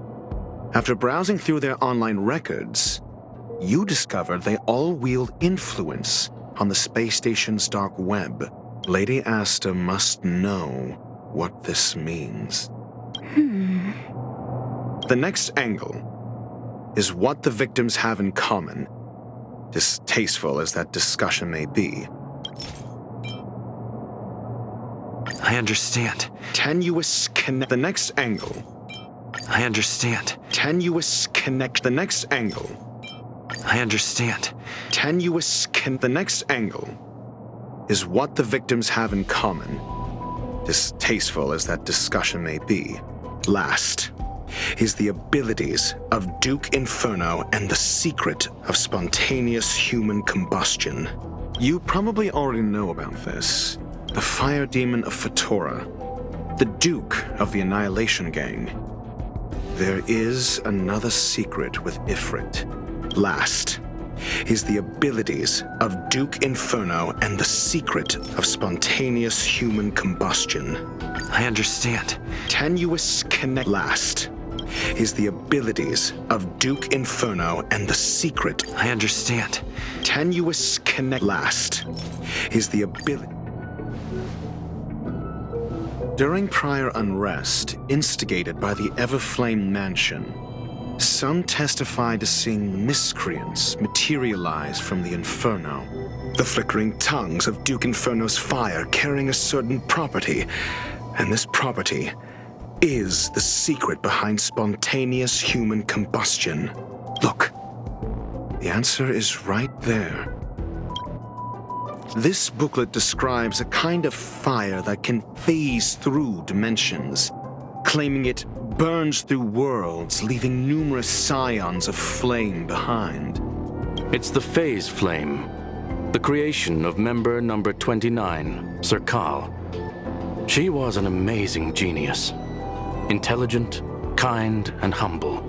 after browsing through their online records, you discovered they all wield influence on the space station's dark web. Lady Asta must know what this means. The next angle is what the victims have in common, distasteful as that discussion may be. I understand. The next angle. I understand. The next angle. I understand. The next angle is what the victims have in common, distasteful as that discussion may be. Last is the abilities of Duke Inferno and the secret of spontaneous human combustion. You probably already know about this. The fire demon of Fatora, the Duke of the Annihilation Gang. There is another secret with Ifrit. Last is the abilities of Duke Inferno and the secret of spontaneous human combustion. I understand. Last is the abilities of Duke Inferno and the secret. I understand. Last is the ability. During prior unrest instigated by the Everflame Mansion, some testified to seeing miscreants materialize from the Inferno. The flickering tongues of Duke Inferno's fire carrying a certain property, and this property is the secret behind spontaneous human combustion. Look, the answer is right there. This booklet describes a kind of fire that can phase through dimensions, claiming it burns through worlds, leaving numerous scions of flame behind. It's the Phase Flame, the creation of member number 29, Serkal. She was an amazing genius. Intelligent, kind, and humble.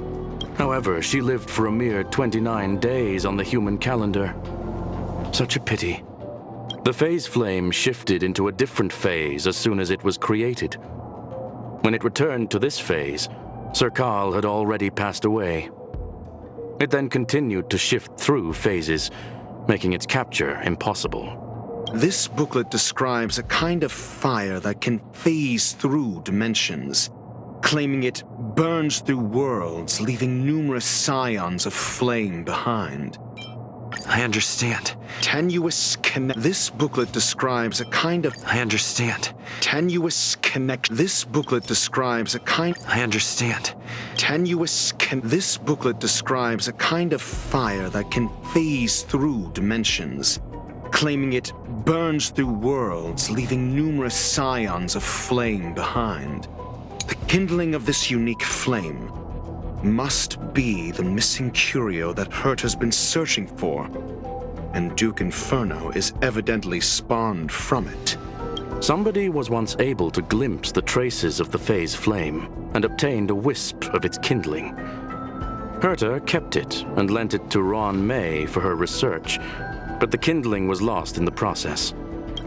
However, she lived for a mere 29 days on the human calendar. Such a pity. The Phase Flame shifted into a different phase as soon as it was created. When it returned to this phase, Serkal had already passed away. It then continued to shift through phases, making its capture impossible. This booklet describes a kind of fire that can phase through dimensions, claiming it burns through worlds, leaving numerous scions of flame behind. I understand. This booklet describes a kind of... I understand. This booklet describes a kind... I understand. This booklet describes a kind of fire that can phase through dimensions, claiming it burns through worlds, leaving numerous scions of flame behind. The kindling of this unique flame must be the missing curio that Herta's been searching for, and Duke Inferno is evidently spawned from it. Somebody was once able to glimpse the traces of the phase flame and obtained a wisp of its kindling. Herta kept it and lent it to Ron May for her research, but the kindling was lost in the process.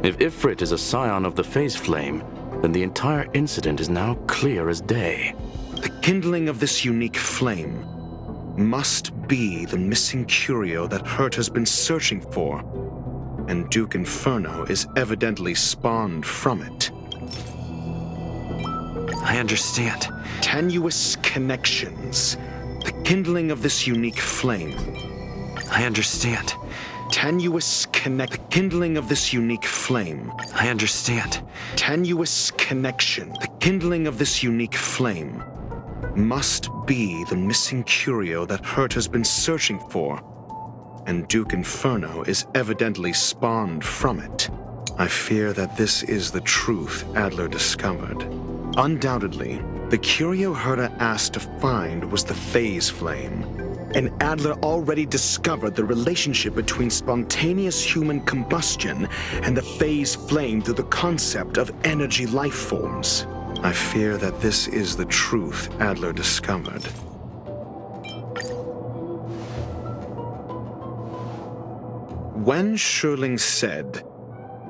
If Ifrit is a scion of the phase flame, then the entire incident is now clear as day. The kindling of this unique flame must be the missing curio that Herta's been searching for, and Duke Inferno is evidently spawned from it. I understand. Tenuous connections. The kindling of this unique flame. I understand. Tenuous the kindling of this unique flame. I understand. Tenuous connection. The kindling of this unique flame must be the missing curio that Herta's been searching for, and Duke Inferno is evidently spawned from it. I fear that this is the truth Adler discovered. Undoubtedly, the curio Herta asked to find was the phase flame, and Adler already discovered the relationship between spontaneous human combustion and the phase flame through the concept of energy life forms. I fear that this is the truth Adler discovered. When Sherling said,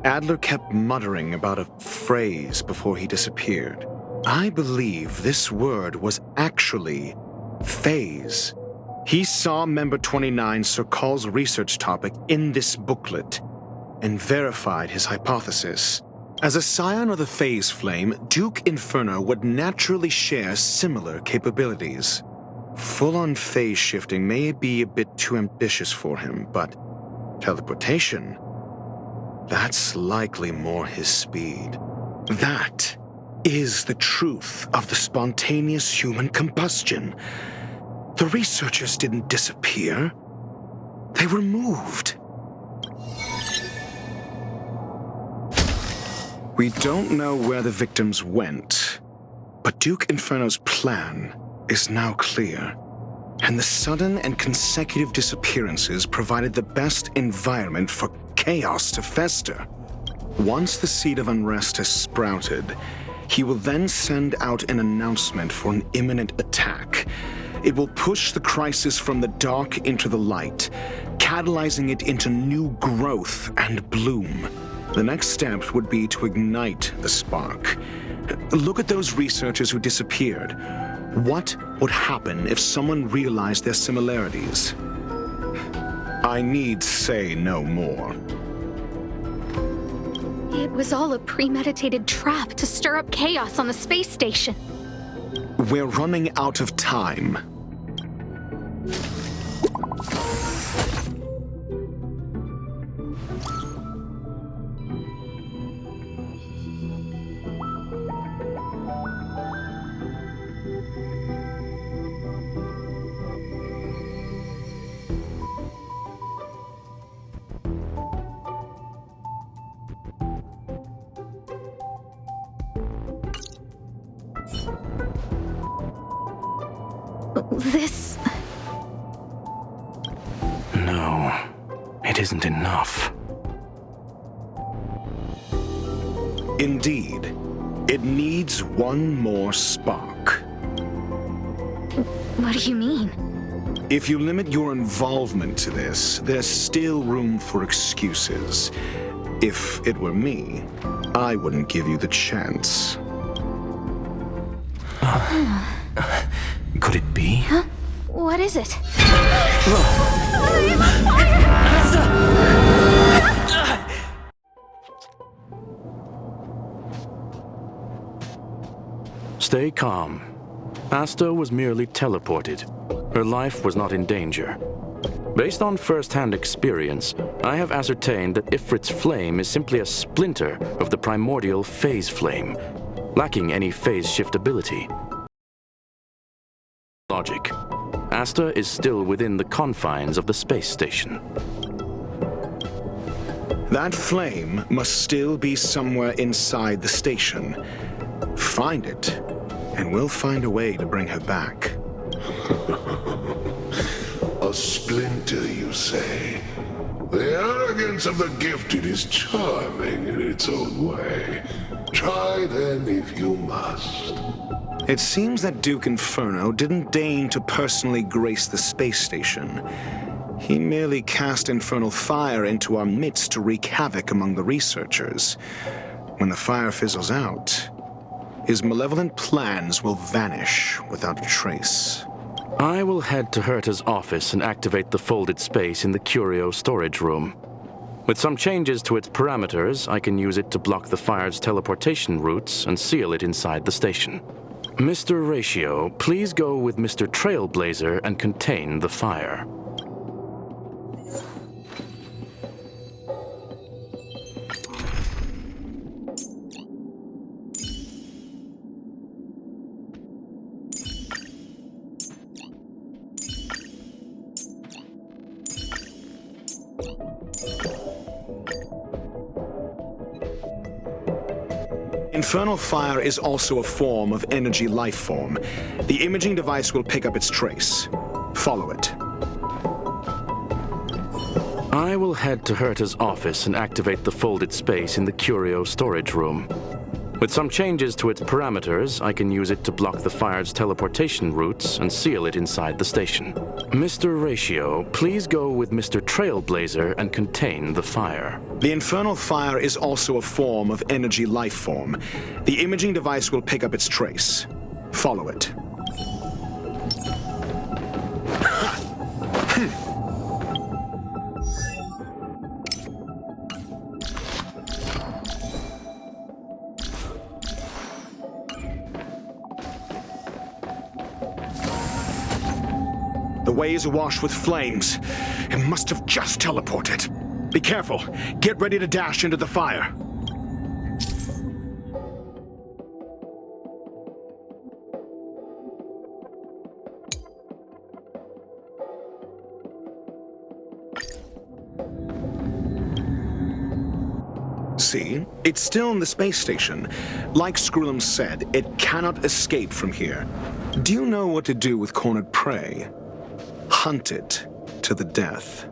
Adler kept muttering about a phrase before he disappeared. I believe this word was actually phase. He saw Member 29 Sir Call's research topic in this booklet and verified his hypothesis. As a scion of the phase flame, Duke Inferno would naturally share similar capabilities. Full-on phase shifting may be a bit too ambitious for him, but teleportation, that's likely more his speed. That is the truth of the spontaneous human combustion. The researchers didn't disappear. They were moved. We don't know where the victims went, but Duke Inferno's plan is now clear, and the sudden and consecutive disappearances provided the best environment for chaos to fester. Once the seed of unrest has sprouted, he will then send out an announcement for an imminent attack. It will push the crisis from the dark into the light, catalyzing it into new growth and bloom. The next step would be to ignite the spark. Look at those researchers who disappeared. What would happen if someone realized their similarities? I need say no more. It was all a premeditated trap to stir up chaos on the space station. We're running out of time. This... No, it isn't enough. Indeed, it needs one more spark. What do you mean? If you limit your involvement to this, there's still room for excuses. If it were me, I wouldn't give you the chance. Could it be? Huh? What is it? Stay calm. Asta was merely teleported. Her life was not in danger. Based on first-hand experience, I have ascertained that Ifrit's flame is simply a splinter of the primordial phase flame, lacking any phase shiftability. Logic. Asta is still within the confines of the space station. That flame must still be somewhere inside the station. Find it, and we'll find a way to bring her back. A splinter, you say? The arrogance of the gifted is charming in its own way. Try then if you must. It seems that Duke Inferno didn't deign to personally grace the space station. He merely cast infernal fire into our midst to wreak havoc among the researchers. When the fire fizzles out, his malevolent plans will vanish without a trace. I will head to Herta's office and activate the folded space in the curio storage room. With some changes to its parameters, I can use it to block the fire's teleportation routes and seal it inside the station. Mr. Ratio, please go with Mr. Trailblazer and contain the fire. Infernal fire is also a form of energy life form. The imaging device will pick up its trace. Follow it. I will head to Herta's office and activate the folded space in the curio storage room. With some changes to its parameters, I can use it to block the fire's teleportation routes and seal it inside the station. Mr. Ratio, please go with Mr. Trailblazer and contain the fire. The infernal fire is also a form of energy life form. The imaging device will pick up its trace. Follow it. The way is awash with flames. It must have just teleported. Be careful. Get ready to dash into the fire. See? It's still in the space station. Like Skrullum said, it cannot escape from here. Do you know what to do with cornered prey? Hunt it to the death.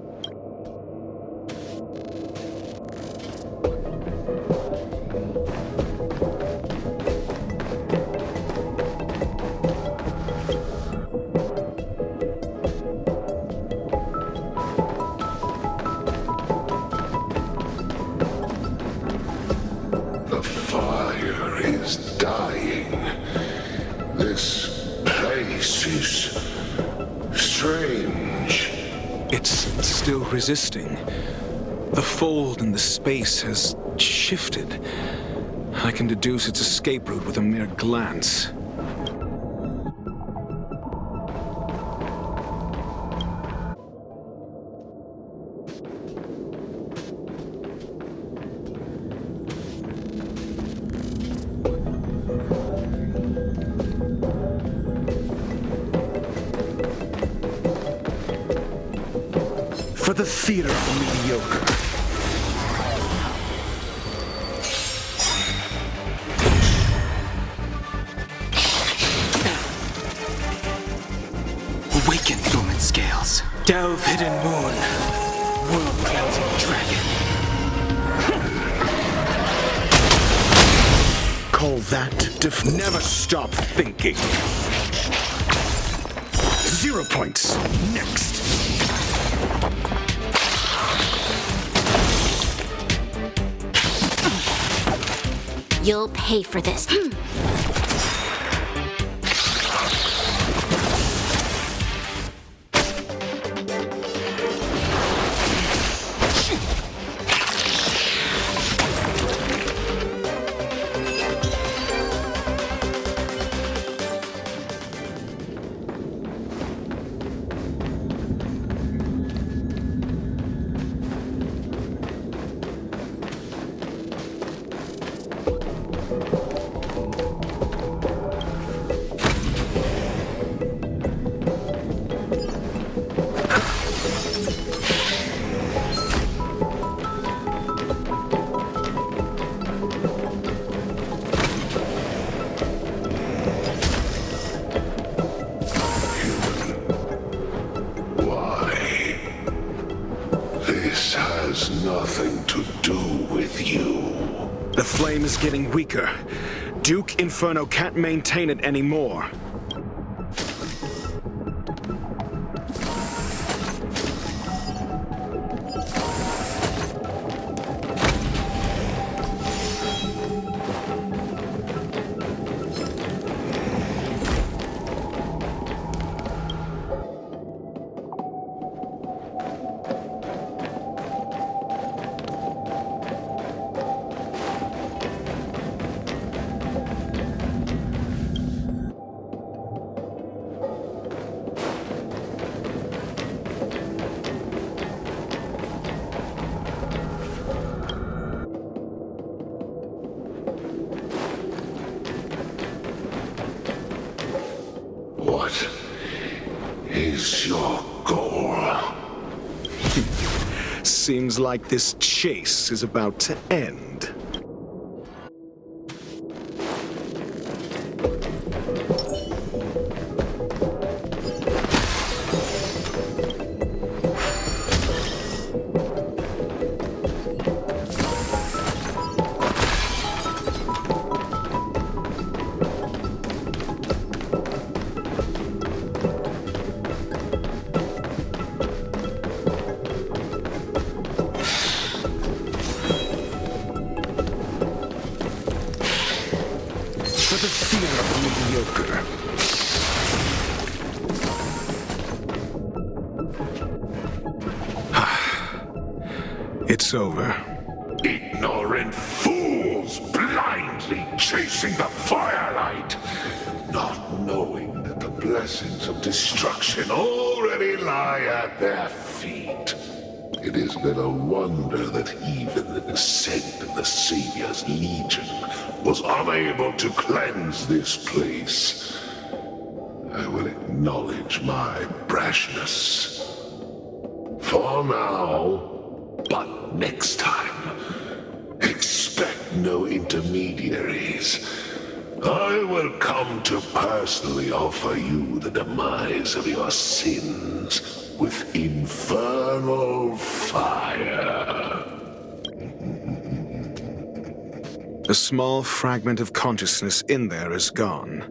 The fire is dying. This place is strange. It's still resisting. The fold in the space has shifted. I can deduce its escape route with a mere glance. For the theater of the mediocre. Awaken, dormant scales. Delve, hidden moon. World-cleansing dragon. Call that never stop thinking. 0 points. Next. You'll pay for this. has nothing to do with you. The flame is getting weaker. Duke Inferno can't maintain it anymore. What is your goal? Seems like this chase is about to end. For the fear of the mediocre. It's over. Ignorant fools blindly chasing the firelight, not knowing that the blessings of destruction already lie at their feet. It is little wonder that even the descent of the Savior's Legion was unable to cleanse this place. I will acknowledge my brashness. For now, but next time, expect no intermediaries. I will come to personally offer you the demise of your sins with infernal fire. The small fragment of consciousness in there is gone.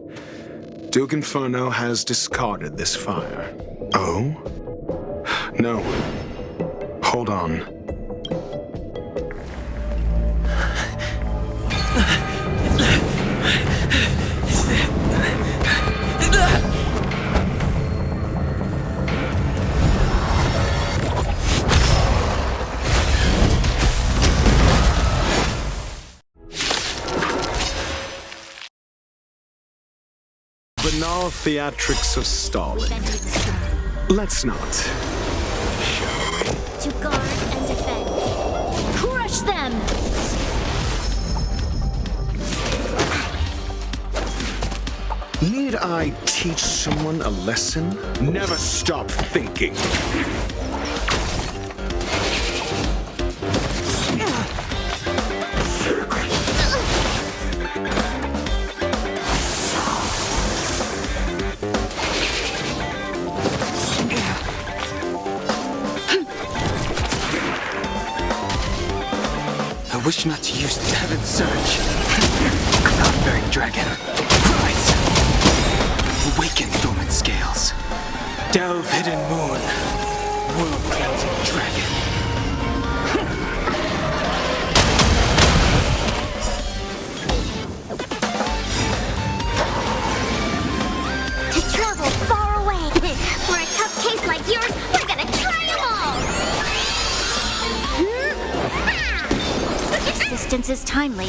Duke Inferno has discarded this fire. Oh? No. Hold on. Banal theatrics of stalling. Let's not. To guard and defend. Crush them! Need I teach someone a lesson? Never stop thinking. I wish not to use the heaven surge. Cloud-bearing dragon. Rise! Awaken dormant scales. Delve hidden moon. World-cleansing dragon. To travel far away. For a tough case like yours, we're gonna try them all! Existence is timely.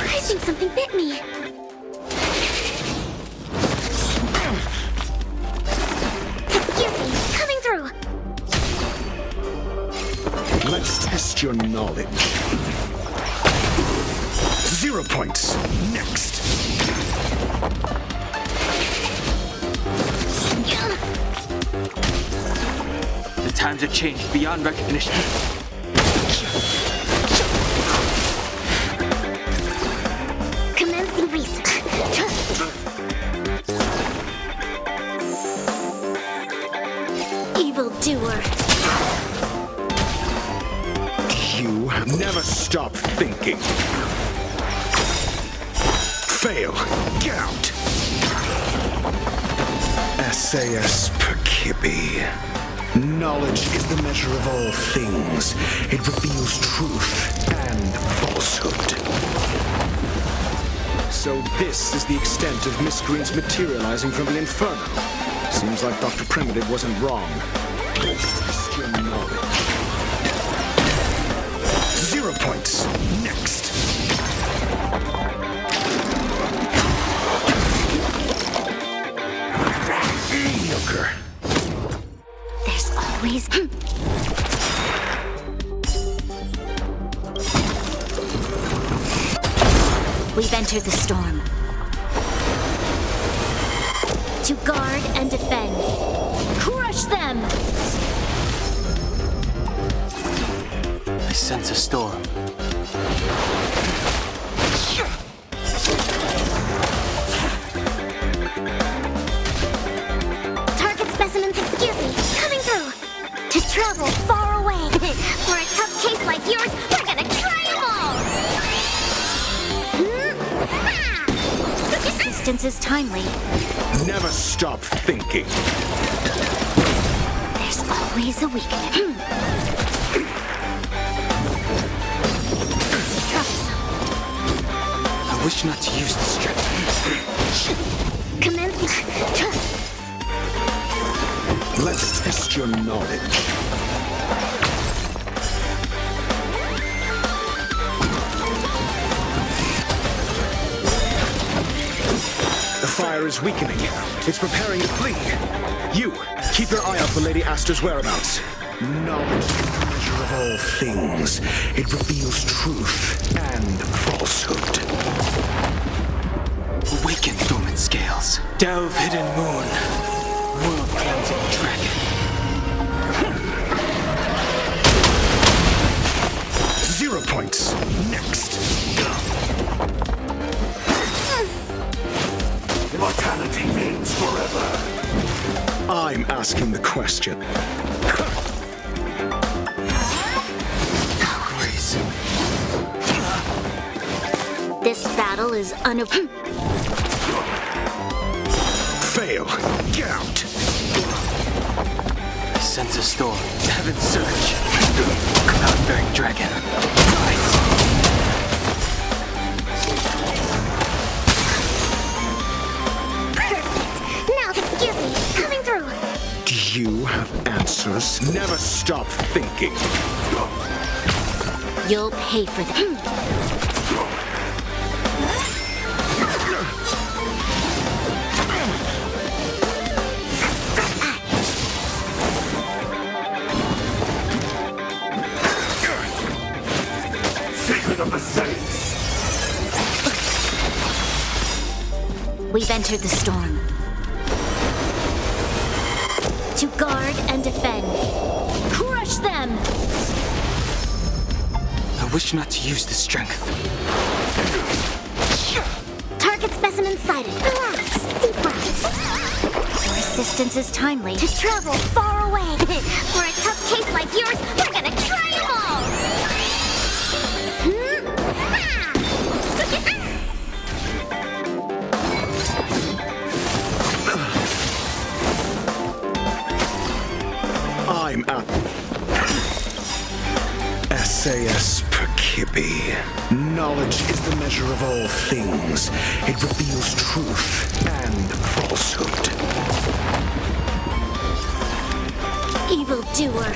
I think something bit me. Excuse me, coming through. Let's test your knowledge. 0 points. Next. The times have changed beyond recognition. Commencing research. Evildoer. You never stop thinking. Fail. Get out. SAS Perkibi. Knowledge is the measure of all things. It reveals truth and falsehood. So this is the extent of miscreants materializing from the Inferno. Seems like Dr. Primitive wasn't wrong. Test your knowledge. 0 points. Next. Mediocre. There's always... We've entered the storm. To guard and defend. Crush them! I sense a storm. Target specimens, excuse me, coming through. To travel far away. For a tough case like yours, we're gonna try them all! Assistance is timely. Never stop thinking. There's always a weakness. I wish not to use the strength. Commence. Let's test your knowledge. The fire is weakening. It's preparing to flee. You, keep your eye out for Lady Aster's whereabouts. Knowledge is the measure of all things. It reveals truth and falsehood. Awaken dormant scales. Delve hidden moon. World cleansing dragon. 0 points. Next. Immortality means forever. I'm asking the question. Grace. This battle is Fail. Get out. I sense a storm. Heaven surge. Cloud-bearing dragon. Rise. Do you have answers? Never stop thinking. You'll pay for them. Secret of the Saints. We've entered the storm. To guard and defend. Crush them! I wish not to use the strength. Target specimen sighted. Relax. Deep breaths. Your assistance is timely. To travel far away. For a tough case like yours, we're gonna try them all! I'm up. SAS Perkibi. Knowledge is the measure of all things. It reveals truth and falsehood. Evildoer.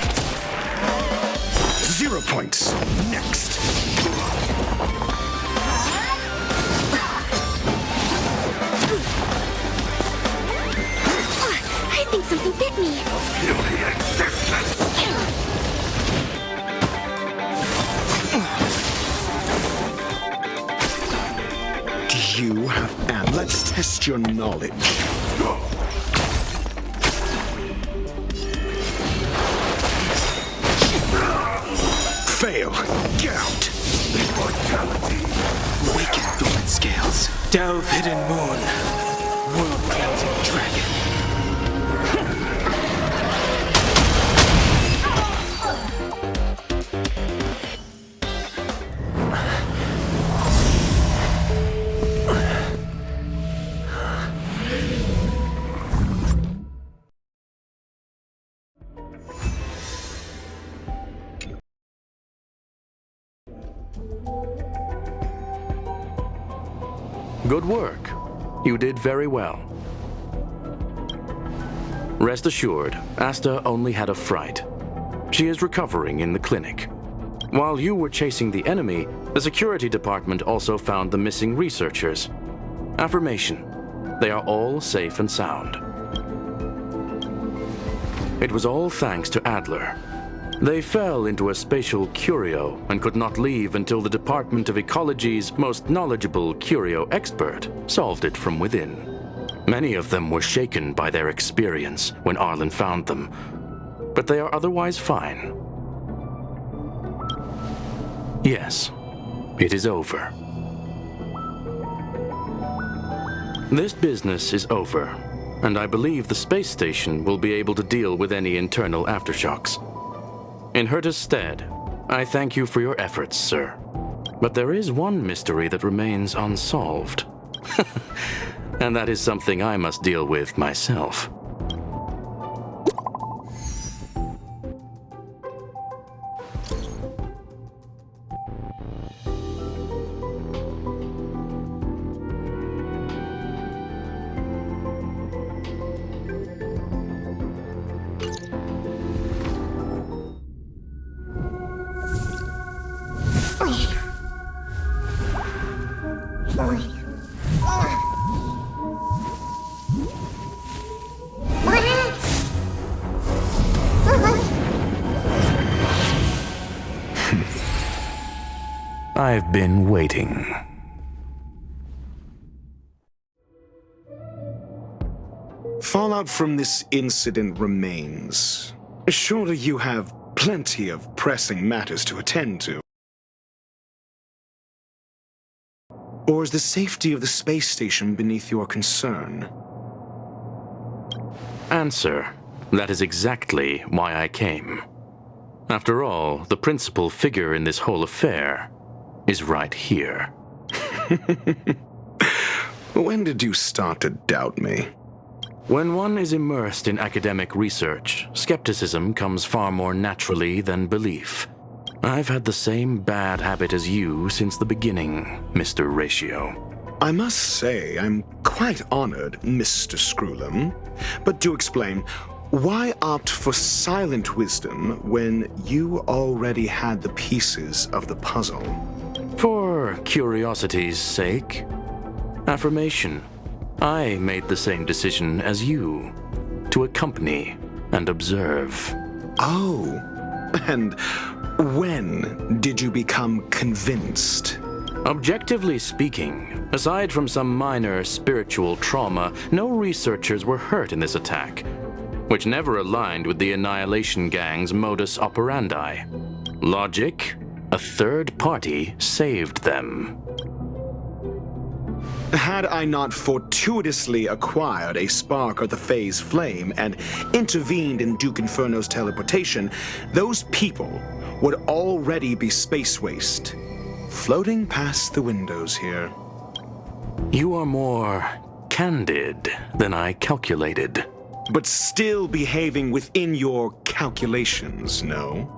0 points. Next. I think something bit me. Do you have answers? Let's test your knowledge. Fail. Get out. Immortality. Awaken dormant scales. Delve hidden moon. World cleansing dragon. Good work. You did very well. Rest assured, Asta only had a fright. She is recovering in the clinic. While you were chasing the enemy, the security department also found the missing researchers. Affirmation: they are all safe and sound. It was all thanks to Adler. They fell into a spatial curio and could not leave until the Department of Ecology's most knowledgeable curio expert solved it from within. Many of them were shaken by their experience when Arlen found them, but they are otherwise fine. Yes, it is over. This business is over, and I believe the space station will be able to deal with any internal aftershocks. In Herta's stead, I thank you for your efforts, sir. But there is one mystery that remains unsolved. And that is something I must deal with myself. I've been waiting. Fallout from this incident remains. Surely you have plenty of pressing matters to attend to. Or is the safety of the space station beneath your concern? Answer: that is exactly why I came. After all, the principal figure in this whole affair is right here. When did you start to doubt me? When one is immersed in academic research, skepticism comes far more naturally than belief. I've had the same bad habit as you since the beginning, Mr. Ratio. I must say I'm quite honored, Mr. Screwlum. But do explain, why opt for silent wisdom when you already had the pieces of the puzzle? For curiosity's sake. Affirmation: I made the same decision as you, to accompany and observe. Oh, and when did you become convinced? Objectively speaking, aside from some minor spiritual trauma, no researchers were hurt in this attack, which never aligned with the Annihilation Gang's modus operandi. Logic: a third party saved them. Had I not fortuitously acquired a spark of the phase flame and intervened in Duke Inferno's teleportation, those people would already be space waste, floating past the windows here. You are more candid than I calculated. But still behaving within your calculations, no?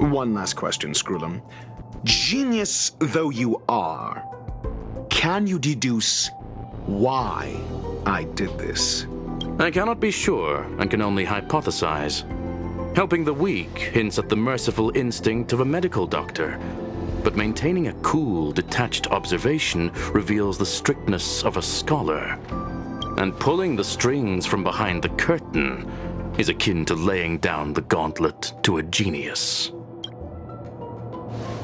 One last question, Screwlum. Genius though you are, can you deduce why I did this? I cannot be sure and can only hypothesize. Helping the weak hints at the merciful instinct of a medical doctor, but maintaining a cool, detached observation reveals the strictness of a scholar. And pulling the strings from behind the curtain is akin to laying down the gauntlet to a genius.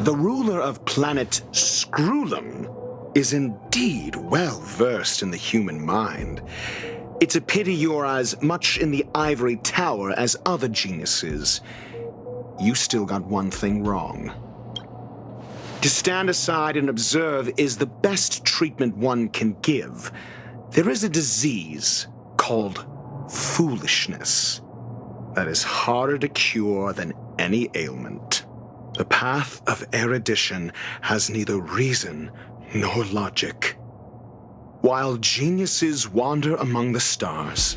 The ruler of planet Screwlum is indeed well versed in the human mind. It's a pity you're as much in the ivory tower as other geniuses. You still got one thing wrong. To stand aside and observe is the best treatment one can give. There is a disease called foolishness that is harder to cure than any ailment. The path of erudition has neither reason nor logic. While geniuses wander among the stars,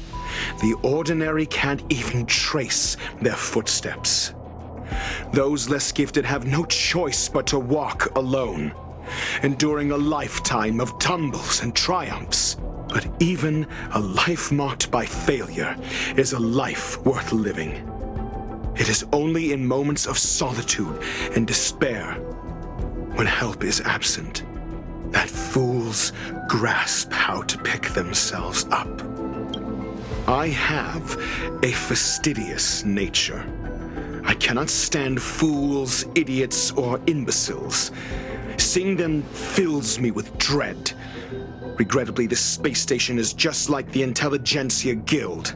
the ordinary can't even trace their footsteps. Those less gifted have no choice but to walk alone. enduring a lifetime of tumbles and triumphs. But even a life marked by failure is a life worth living. It is only in moments of solitude and despair, when help is absent, that fools grasp how to pick themselves up. I have a fastidious nature. I cannot stand fools, idiots, or imbeciles. Seeing them fills me with dread. Regrettably, this space station is just like the Intelligentsia Guild,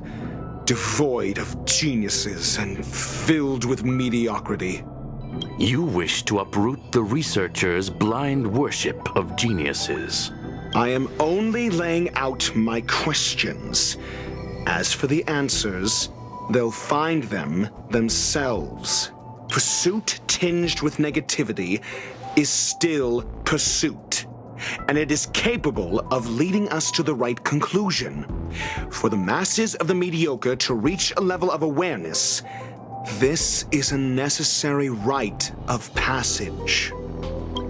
devoid of geniuses and filled with mediocrity. You wish to uproot the researchers' blind worship of geniuses. I am only laying out my questions. As for the answers, they'll find them themselves. Pursuit tinged with negativity is still pursuit, and it is capable of leading us to the right conclusion. For the masses of the mediocre to reach a level of awareness, this is a necessary rite of passage.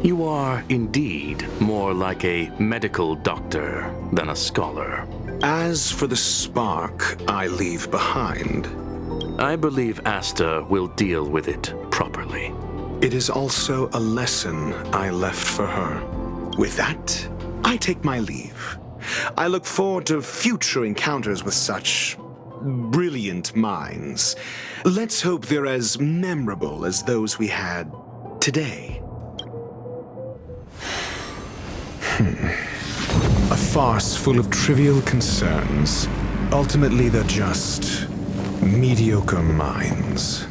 You are indeed more like a medical doctor than a scholar. As for the spark I leave behind, I believe Asta will deal with it properly. It is also a lesson I left for her. With that, I take my leave. I look forward to future encounters with such brilliant minds. Let's hope they're as memorable as those we had today. A farce full of trivial concerns. Ultimately, they're just mediocre minds.